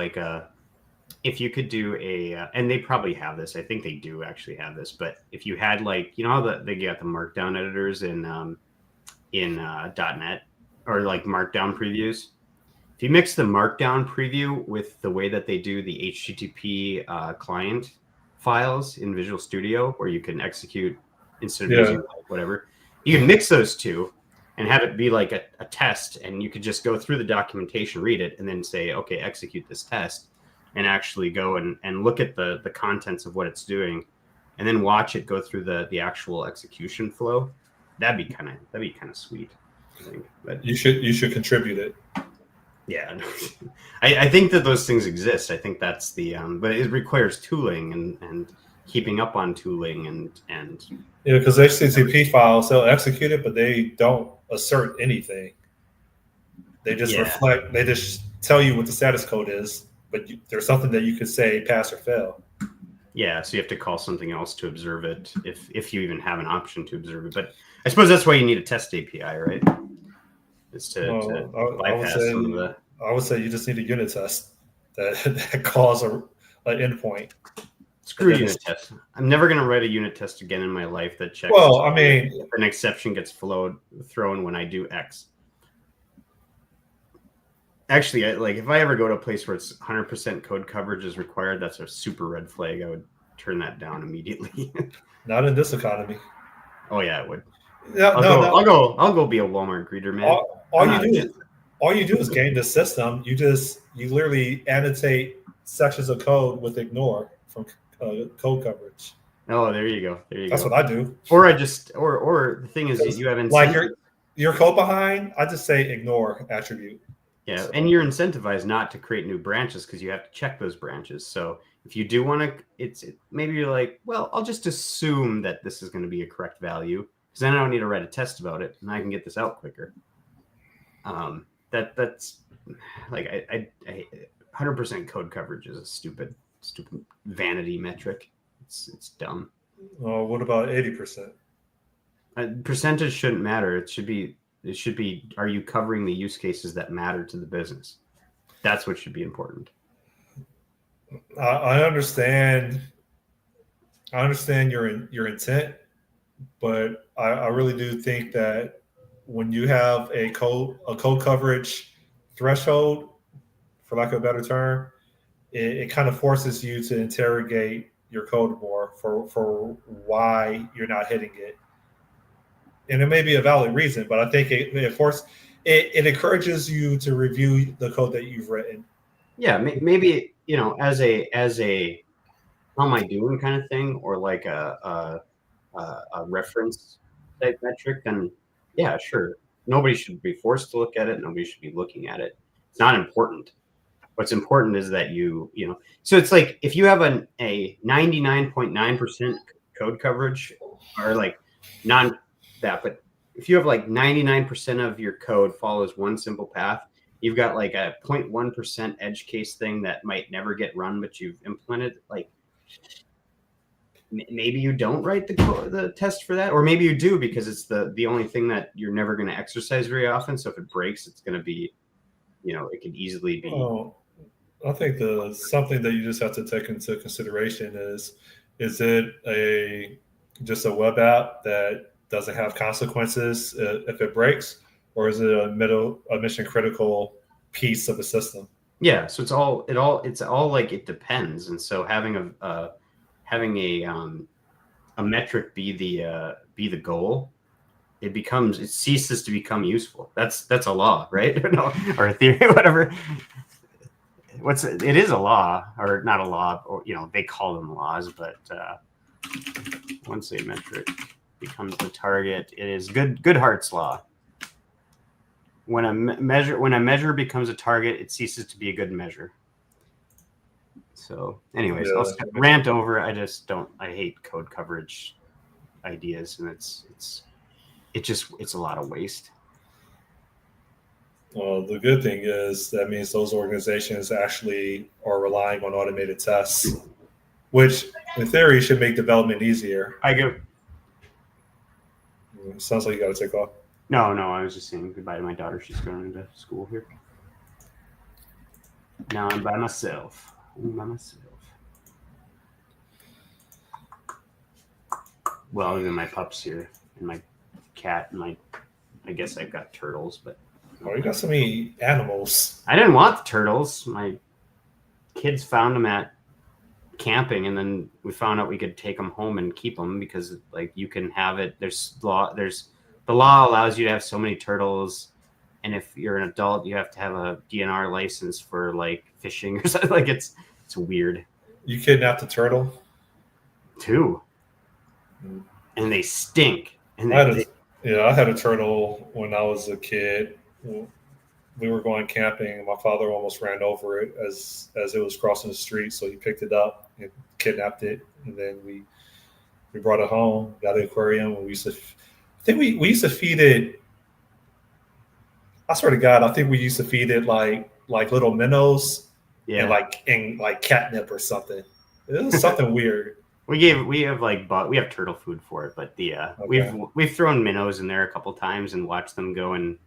and they probably have this. I think they do actually have this, but if you had how they got the markdown editors in .NET or like markdown previews, if you mix the Markdown preview with the way that they do the HTTP client files in Visual Studio, where you can execute instead of using whatever, you can mix those two and have it be like a test, and you could just go through the documentation, read it, and then say, okay, execute this test, and actually go and look at the contents of what it's doing, and then watch it go through the actual execution flow. That'd be kind of sweet, I think. But you should contribute it. Yeah, I think that those things exist. I think that's the but it requires tooling and keeping up on tooling and Yeah, because HTTP files, they'll execute it, but they don't assert anything. They just reflect. They just tell you what the status code is, but there's something that you could say pass or fail. Yeah, so you have to call something else to observe it if you even have an option to observe it. But I suppose that's why you need a test API, right? Is to bypass some of the. I would say you just need a unit test that calls an endpoint. Screw unit test. I'm never going to write a unit test again in my life that checks. Well, I mean, if an exception gets thrown when I do X. Actually, if I ever go to a place where it's 100% code coverage is required, that's a super red flag. I would turn that down immediately. Not in this economy. Oh yeah, I would. I'll go be a Walmart greeter, man. All you do is game the system. You literally annotate sections of code with ignore from code coverage. Oh, there you go. That's what I do. Or the thing is, you have like your code behind. I just say ignore attribute. Yeah, and you're incentivized not to create new branches because you have to check those branches. So if you do want to, maybe you're like, well, I'll just assume that this is going to be a correct value because then I don't need to write a test about it, and I can get this out quicker. That's like I 100% code coverage is a stupid vanity metric. It's dumb. Well, what about 80%? Percentage shouldn't matter. It should be, are you covering the use cases that matter to the business? That's what should be important. I understand your intent, but I really do think that when you have a code coverage threshold, for lack of a better term, it kind of forces you to interrogate your code more for why you're not hitting it. And it may be a valid reason, but I think it encourages you to review the code that you've written. Yeah, maybe as a how am I doing kind of thing, or like a reference type metric. Then yeah, sure. Nobody should be forced to look at it. Nobody should be looking at it. It's not important. What's important is that you know. So it's like if you have a 99.9% code coverage, or like but if you have like 99% of your code follows one simple path, you've got like a 0.1% edge case thing that might never get run, but you've implemented. Like maybe you don't write the test for that, or maybe you do because it's the only thing that you're never going to exercise very often. So if it breaks, it's going to be, it could easily be. Oh, I think something that you just have to take into consideration is it just a web app that doesn't have consequences if it breaks, or is it a mission critical piece of the system? Yeah, so it's all like it depends, and so having a metric be the goal, it ceases to become useful. That's a law, right? No, or a theory, whatever. It is a law, or not a law, or they call them laws, but once a metric becomes the target, it is Goodhart's law. When a measure becomes a target, it ceases to be a good measure. So, anyways, I'll rant over. I hate code coverage ideas, and it's a lot of waste. Well, the good thing is that means those organizations actually are relying on automated tests, which in theory should make development easier. I go. Sounds like you got to take off. No, I was just saying goodbye to my daughter. She's going into school here. Now I'm by myself. Well, other than my pups here and my cat and I guess I've got turtles, but Oh, you got so many animals. I didn't want the turtles. My kids found them at camping, and then we found out we could take them home and keep them because like you can have it. There's the law allows you to have so many turtles, and if you're an adult, you have to have a DNR license for like fishing or something. Like it's weird. You kidnapped a turtle? Too, and they stink. And I had a turtle when I was a kid. We were going camping, and my father almost ran over it as it was crossing the street. So he picked it up and kidnapped it, and then we brought it home, got an aquarium. And we used to, I think we used to feed it. I swear to God, I think we used to feed it like little minnows and like catnip or something. It was something weird. We have turtle food for it, but we've thrown minnows in there a couple times and watched them go and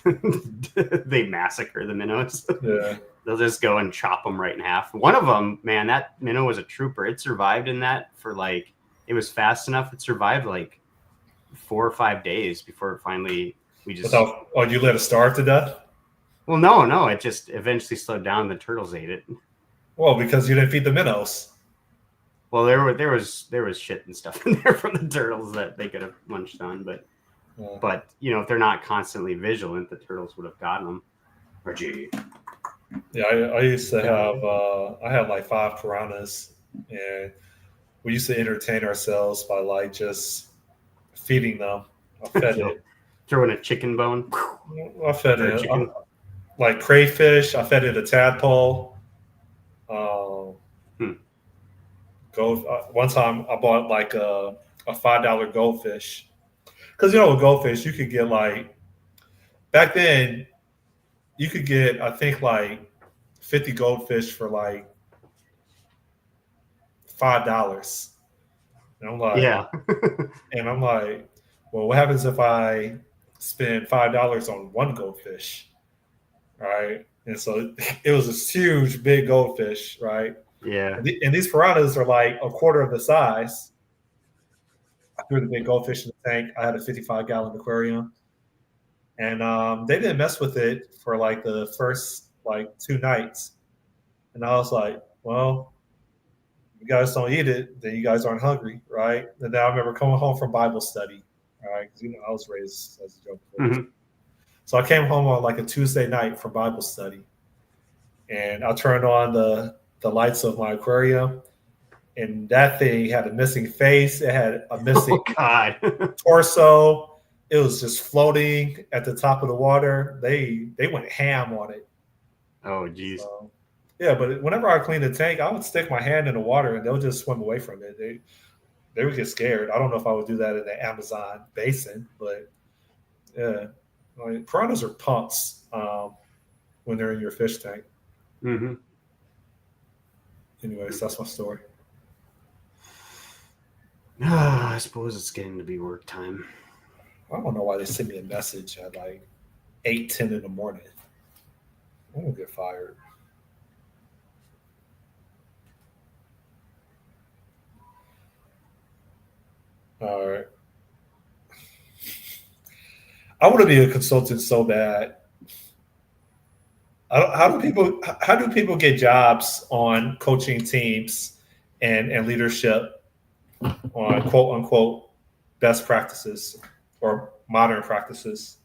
they massacre the minnows. Yeah. They'll just go and chop them right in half. One of them, man, that minnow was a trooper. It survived in that for it was fast enough. It survived like 4 or 5 days before it finally you let it starve to death? Well, no, it just eventually slowed down. The turtles ate it. Well, because you didn't feed the minnows. Well, there was shit and stuff in there from the turtles that they could have munched on, but if they're not constantly vigilant, the turtles would have gotten them. Or gee. Yeah, I used to have I had like 5 piranhas, and we used to entertain ourselves by like just feeding them. I fed it. Throwing a chicken bone. I fed it like crayfish. I fed it a tadpole. One time I bought like a $5 goldfish, because with goldfish you could get like, back then you could get I think like 50 goldfish for like $5. And I'm like, yeah. And I'm like, well, what happens if I spend $5 on one goldfish, right? And so it was this huge, big goldfish, right? Yeah. And these piranhas are like a quarter of the size. I threw the big goldfish in the tank. I had a 55-gallon aquarium, and they didn't mess with it for like the first like 2 nights. And I was like, well, you guys don't eat it, then you guys aren't hungry, right? And then I remember coming home from Bible study, right? Because I was raised as a joke. Mm-hmm. So I came home on like a Tuesday night from Bible study, and I turned on the lights of my aquarium, and that thing had a missing face. It had a missing torso. It was just floating at the top of the water. They went ham on it. Oh, geez. So, yeah, but whenever I clean the tank, I would stick my hand in the water, and they'll just swim away from it. They would get scared. I don't know if I would do that in the Amazon basin, but yeah, piranhas are punks when they're in your fish tank. Mm-hmm. Anyways, that's my story. I suppose it's getting to be work time. I don't know why they sent me a message at like 8:10 in the morning. I'm gonna get fired. All right. I want to be a consultant so bad. How do people get jobs on coaching teams and leadership on quote unquote best practices or modern practices?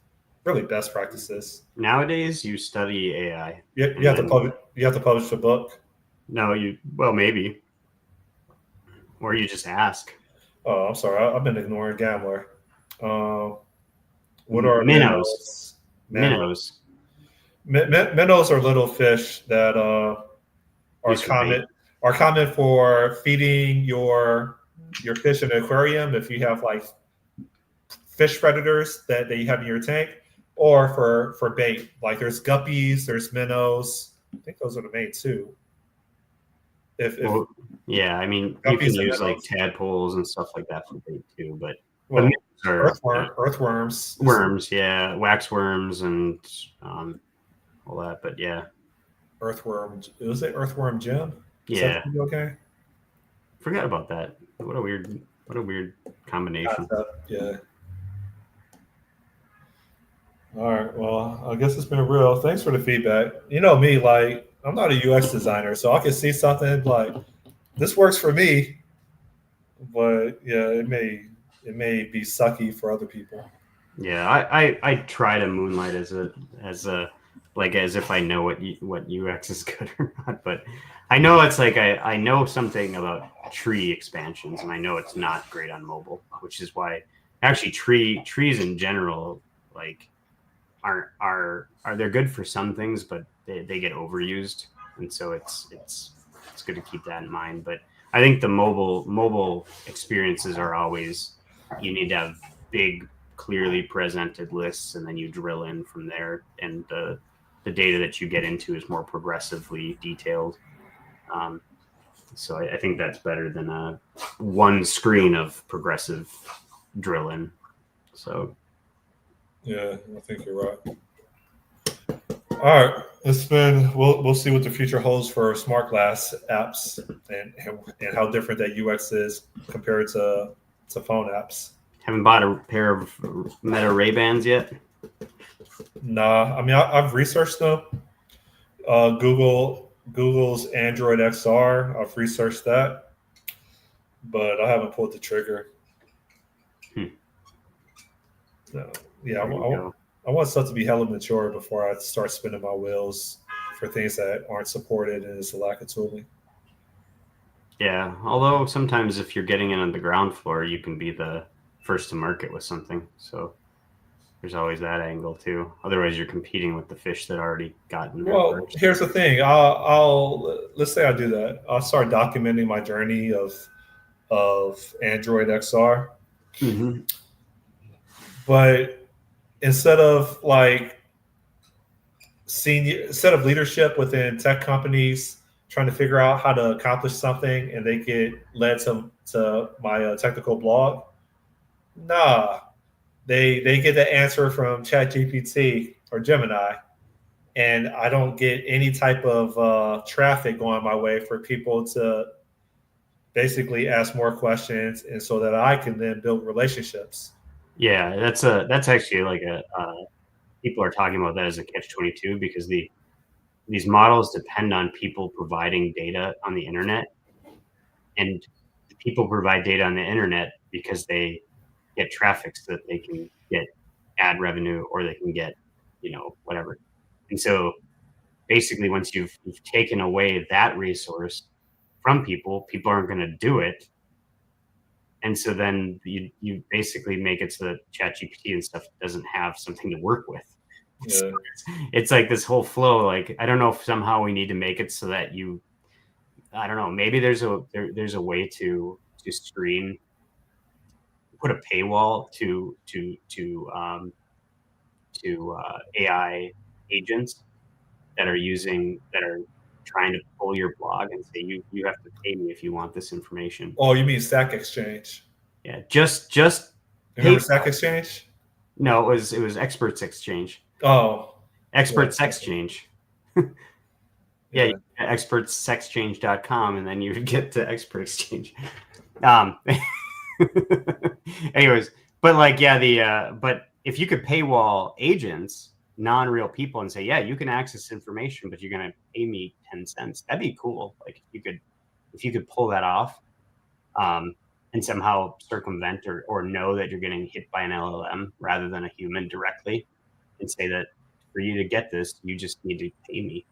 Really, best practices. Nowadays, you study AI. You have to publish. You have to publish a book. No, maybe, or you just ask. Oh, I'm sorry. I've been ignoring Gambler. What are minnows? Minnows. Minnows are little fish that are common for feeding your fish in an aquarium if you have like fish predators that you have in your tank, or for bait. Like there's guppies, there's minnows. I think those are the main two. Yeah, I mean you can use like tadpoles and stuff like that for bait too, but earthworms, yeah, wax worms and all that. But yeah, earthworm. Was it earthworm Jim? Yeah. Okay. Forgot about that. What a weird combination. Yeah. All right. Well, I guess it's been real. Thanks for the feedback. You know me, like I'm not a UX designer, so I can see something like this works for me, but yeah, it may be sucky for other people. Yeah, I try to moonlight as a like as if I know what UX is good or not, but I know it's like I know something about tree expansions, and I know it's not great on mobile, which is why actually trees in general like are they're good for some things, but they get overused, and so it's good to keep that in mind. But I think the mobile experiences are always you need to have big, clearly presented lists, and then you drill in from there, and the data that you get into is more progressively detailed. Um, so I think that's better than a one screen of progressive drill in. So Yeah, I think you're right. All right, it's been. We'll see what the future holds for smart glass apps and how different that UX is compared to phone apps. haven't bought a pair of Meta Ray Bans yet. Nah, I mean I've researched them. Google's Android XR. I've researched that, but I haven't pulled the trigger. Hmm. No. Yeah, There you go. I want stuff to be hella mature before I start spinning my wheels for things that aren't supported and it's a lack of tooling. Yeah, although sometimes if you're getting in on the ground floor, you can be the first to market with something. So there's always that angle too. Otherwise, you're competing with the fish that already got in there Well, first. here's the thing. I'll let's say I do that. I'll start documenting my journey of Android XR, Mm-hmm. but instead of like instead of leadership within tech companies trying to figure out how to accomplish something and they get led to my technical blog, nah, they get the answer from ChatGPT or Gemini, and I don't get any type of traffic going my way for people to basically ask more questions, and so that I can then build relationships. Yeah, that's actually like a people are talking about that as a catch-22 because these models depend on people providing data on the internet, and people provide data on the internet because they get traffic so that they can get ad revenue or they can get whatever. And so basically once you've taken away that resource from people, people aren't going to do it, and so then you basically make it so that ChatGPT and stuff doesn't have something to work with. So Yeah, it's like this whole flow. Like I don't know if somehow we need to make it so that I don't know, maybe there's a way to screen, put a paywall to AI agents that are trying to pull your blog and say you have to pay me if you want this information. oh, you mean Stack Exchange? Yeah, just You pay. remember Stack Exchange? No, it was Experts Exchange. Oh, yeah, Experts Exchange. Yeah, yeah. expertsexchange.com, and then you would get to Expert Exchange. Um, anyways, but like, yeah, but if you could paywall agents, non-real people, and say, yeah, you can access information, but you're going to pay me 10 cents, that'd be cool. Like if you could pull that off, and somehow circumvent or know that you're getting hit by an LLM rather than a human directly, and say that for you to get this, you just need to pay me,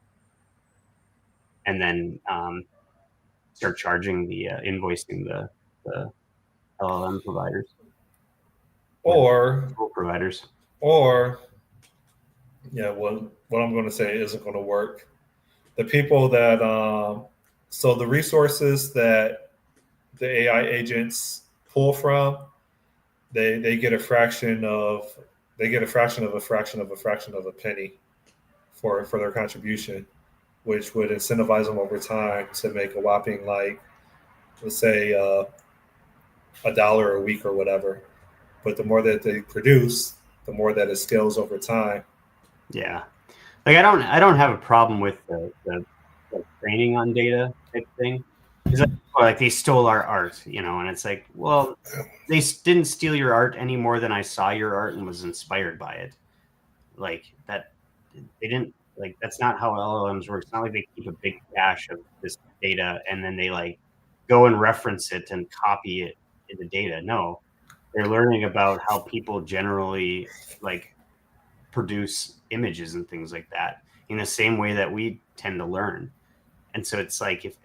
and then start charging invoicing the LLM providers, Or providers. or yeah, what I'm going to say isn't going to work. The people that so the resources that the AI agents pull from, they get a fraction of a fraction of a fraction of a penny for their contribution, which would incentivize them over time to make a whopping, like, let's say $1 a week or whatever. But the more that they produce, the more that it scales over time. Yeah, like I don't have a problem with the training on data type thing. It's like they stole our art, and it's like, well, they didn't steal your art any more than I saw your art and was inspired by it. like that. They didn't like that's not how LLMs work. It's not like they keep a big cache of this data and then they like go and reference it and copy it in the data. No, they're learning about how people generally like produce images and things like that in the same way that we tend to learn. And so it's like if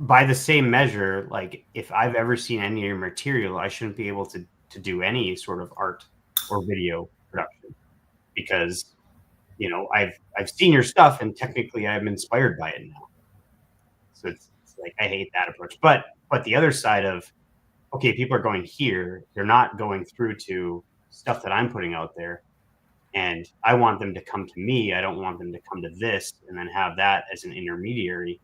by the same measure, like if I've ever seen any of your material, I shouldn't be able to do any sort of art or video production because I've seen your stuff and technically I'm inspired by it now. So it's like I hate that approach. But the other side of okay, people are going here, they're not going through to stuff that I'm putting out there. And I want them to come to me. I don't want them to come to this and then have that as an intermediary.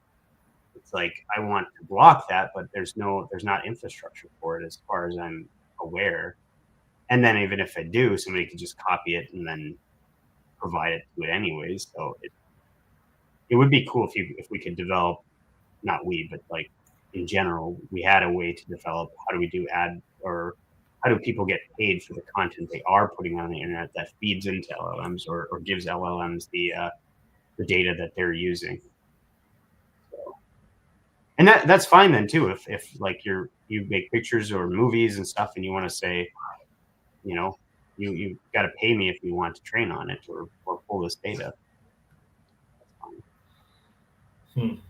It's like I want to block that, but there's not infrastructure for it as far as I'm aware. And then even if I do, somebody could just copy it and then provide it to it anyways. So it would be cool if we could develop, not we, but like in general, we had a way to develop how do we do ad or how do people get paid for the content they are putting on the internet that feeds into LLMs or gives LLMs the data that they're using. So, and that's fine then too. If like you make pictures or movies and stuff and you want to say, you got to pay me if you want to train on it or pull this data. On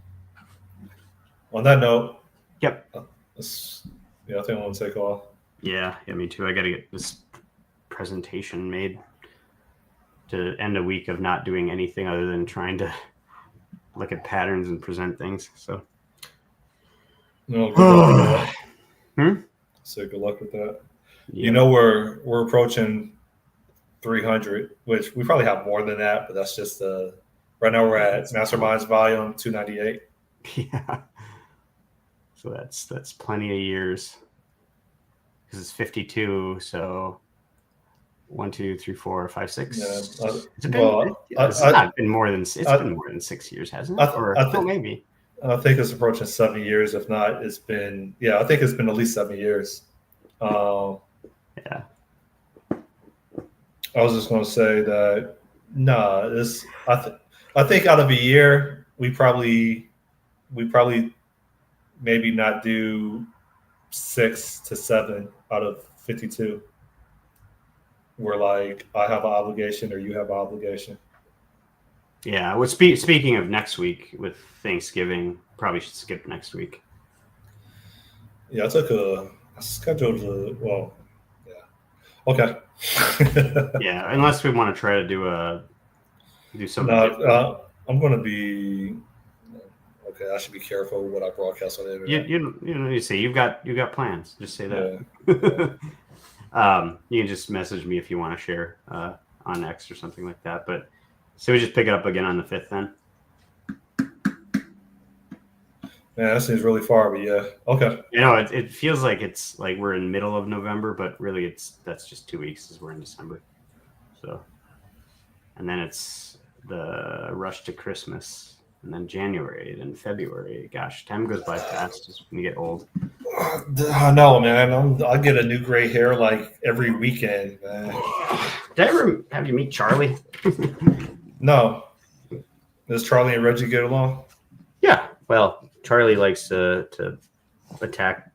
that note, yep. I think I want to take off. Yeah, me too. I got to get this presentation made to end a week of not doing anything other than trying to look at patterns and present things. So, no, good luck with that. So good luck with that. Yeah. We're approaching 300, which we probably have more than that, but that's just right now we're at Masterminds volume 298. Yeah. So that's plenty of years. Because it's 52, so 1, 2, 3, 4, 5, 6. Yeah, it's not been more than been more than 6 years, hasn't it? Maybe. I think it's approaching 7 years. If not, I think it's been at least 7 years. Yeah. I was just going to say that I think out of a year we probably maybe not do 6 to 7 out of 52. We're like, I have an obligation or you have an obligation. Yeah. Well, speaking of next week with Thanksgiving, probably should skip next week. Yeah, I scheduled yeah. Okay. Yeah, unless we want to try to do something. No, I'm going to be okay. I should be careful what I broadcast on the internet. You say you've got plans. Just say that. Yeah. You can just message me if you want to share on X or something like that. But so we just pick it up again on the 5th then. Man, that seems really far, but yeah. Okay. It feels like it's like we're in middle of November, but really that's just 2 weeks as we're in December. So, and then it's the rush to Christmas, and then January, then February. Gosh, time goes by fast just when you get old. I know, man. I get a new gray hair like every weekend, man. Did I ever have you meet Charlie? No. Does Charlie and Reggie get along? Yeah. Well, Charlie likes to attack,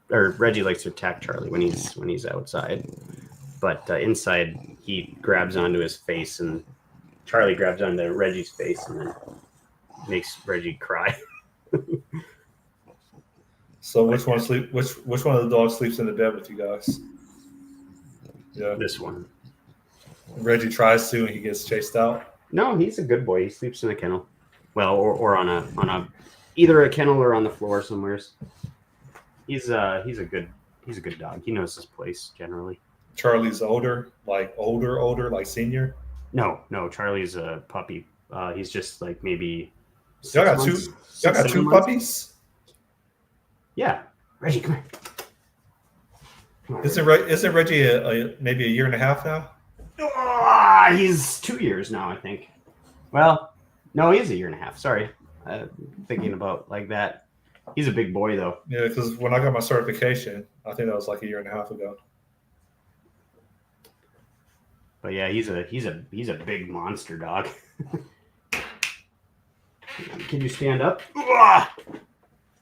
or Reggie likes to attack Charlie when he's outside. But inside, he grabs onto his face, and Charlie grabs onto Reggie's face, and then makes Reggie cry. So which one of the dogs sleeps in the bed with you guys? Yeah, this one. Reggie tries to, and he gets chased out. No, he's a good boy. He sleeps in a kennel. Well, or on a either a kennel or on the floor somewhere. He's a good dog. He knows his place generally. Charlie's older, like senior. No, Charlie's a puppy. He's just like maybe. Y'all got two puppies? Yeah, Reggie, come here. Isn't Reggie maybe a year and a half now? He's 2 years now, I think. Well, no, he is a year and a half. Sorry, thinking about like that. He's a big boy though. Yeah, because when I got my certification, I think that was like a year and a half ago. But yeah, he's a big monster dog. Can you stand up? Oh,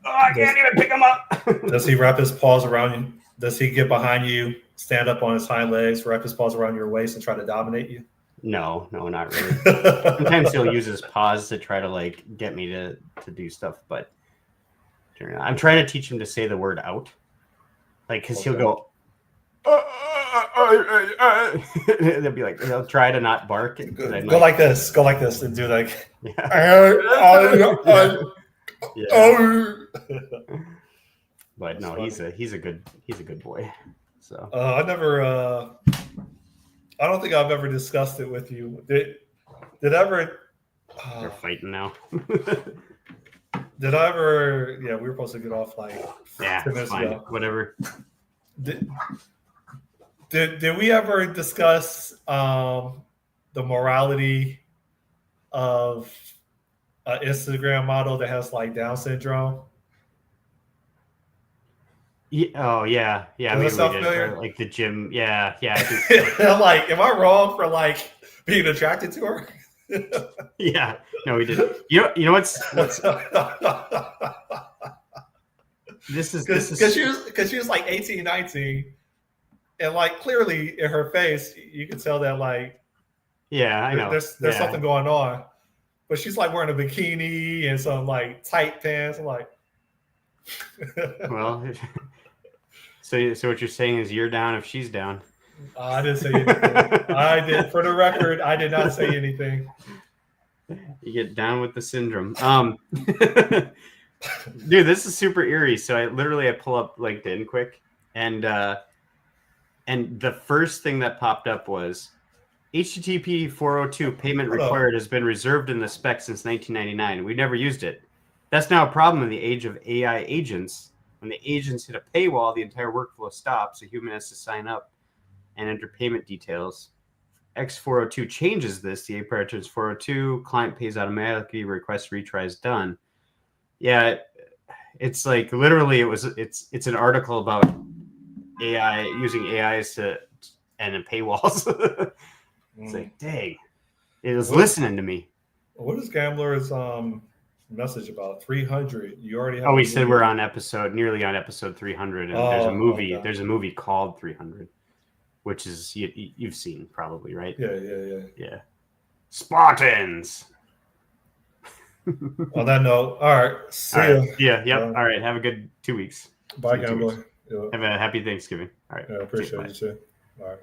I can't even pick him up. Does he wrap his paws around you? Does he get behind you, stand up on his hind legs, wrap his paws around your waist, and try to dominate you? No, not really. Sometimes he'll use his paws to try to like get me to do stuff, but I'm trying to teach him to say the word out, like because he'll go. They'll be like, they'll try to not bark. Go like this. Go like this and do like. Yeah. Yeah. But no, he's a good boy. So I never. I don't think I've ever discussed it with you. Did ever? they're fighting now. Did I ever? Yeah, we were supposed to get off like 10 minutes fine. ago. Whatever. Did we ever discuss the morality of an Instagram model that has like Down syndrome? Yeah, oh yeah. Does that sound familiar? Like the gym. Yeah. I think I'm like, am I wrong for like being attracted to her? yeah. No, we didn't. You know what's this is because she was like 18, 19, and like clearly in her face you can tell that like I know there's something going on, but she's like wearing a bikini and some like tight pants. I'm like, well, so what you're saying is you're down if she's down. I didn't say anything. I did, for the record, I did not say anything. You get down with the syndrome. Dude, this is super eerie. So I pull up LinkedIn quick, and the first thing that popped up was HTTP 402 payment required has been reserved in the spec since 1999. We never used it. That's now a problem in the age of AI agents. When the agents hit a paywall, the entire workflow stops. A human has to sign up and enter payment details. X402 changes this. The API returns 402. Client pays automatically. Request retry is done. Yeah, it's like literally it's an article about AI using AIs and paywalls. It's like, dang, it was listening to me. What is Gambler's message about? 300. You already have. Oh, we said we're nearly on episode 300, and there's a movie. Okay. There's a movie called 300, which is you've seen probably, right? Yeah. Spartans. On that note, all right. See ya. Yeah. Yep. All right. Have a good 2 weeks. Bye, Gambler. Have a happy Thanksgiving. All right. Yeah, I appreciate you too. All right.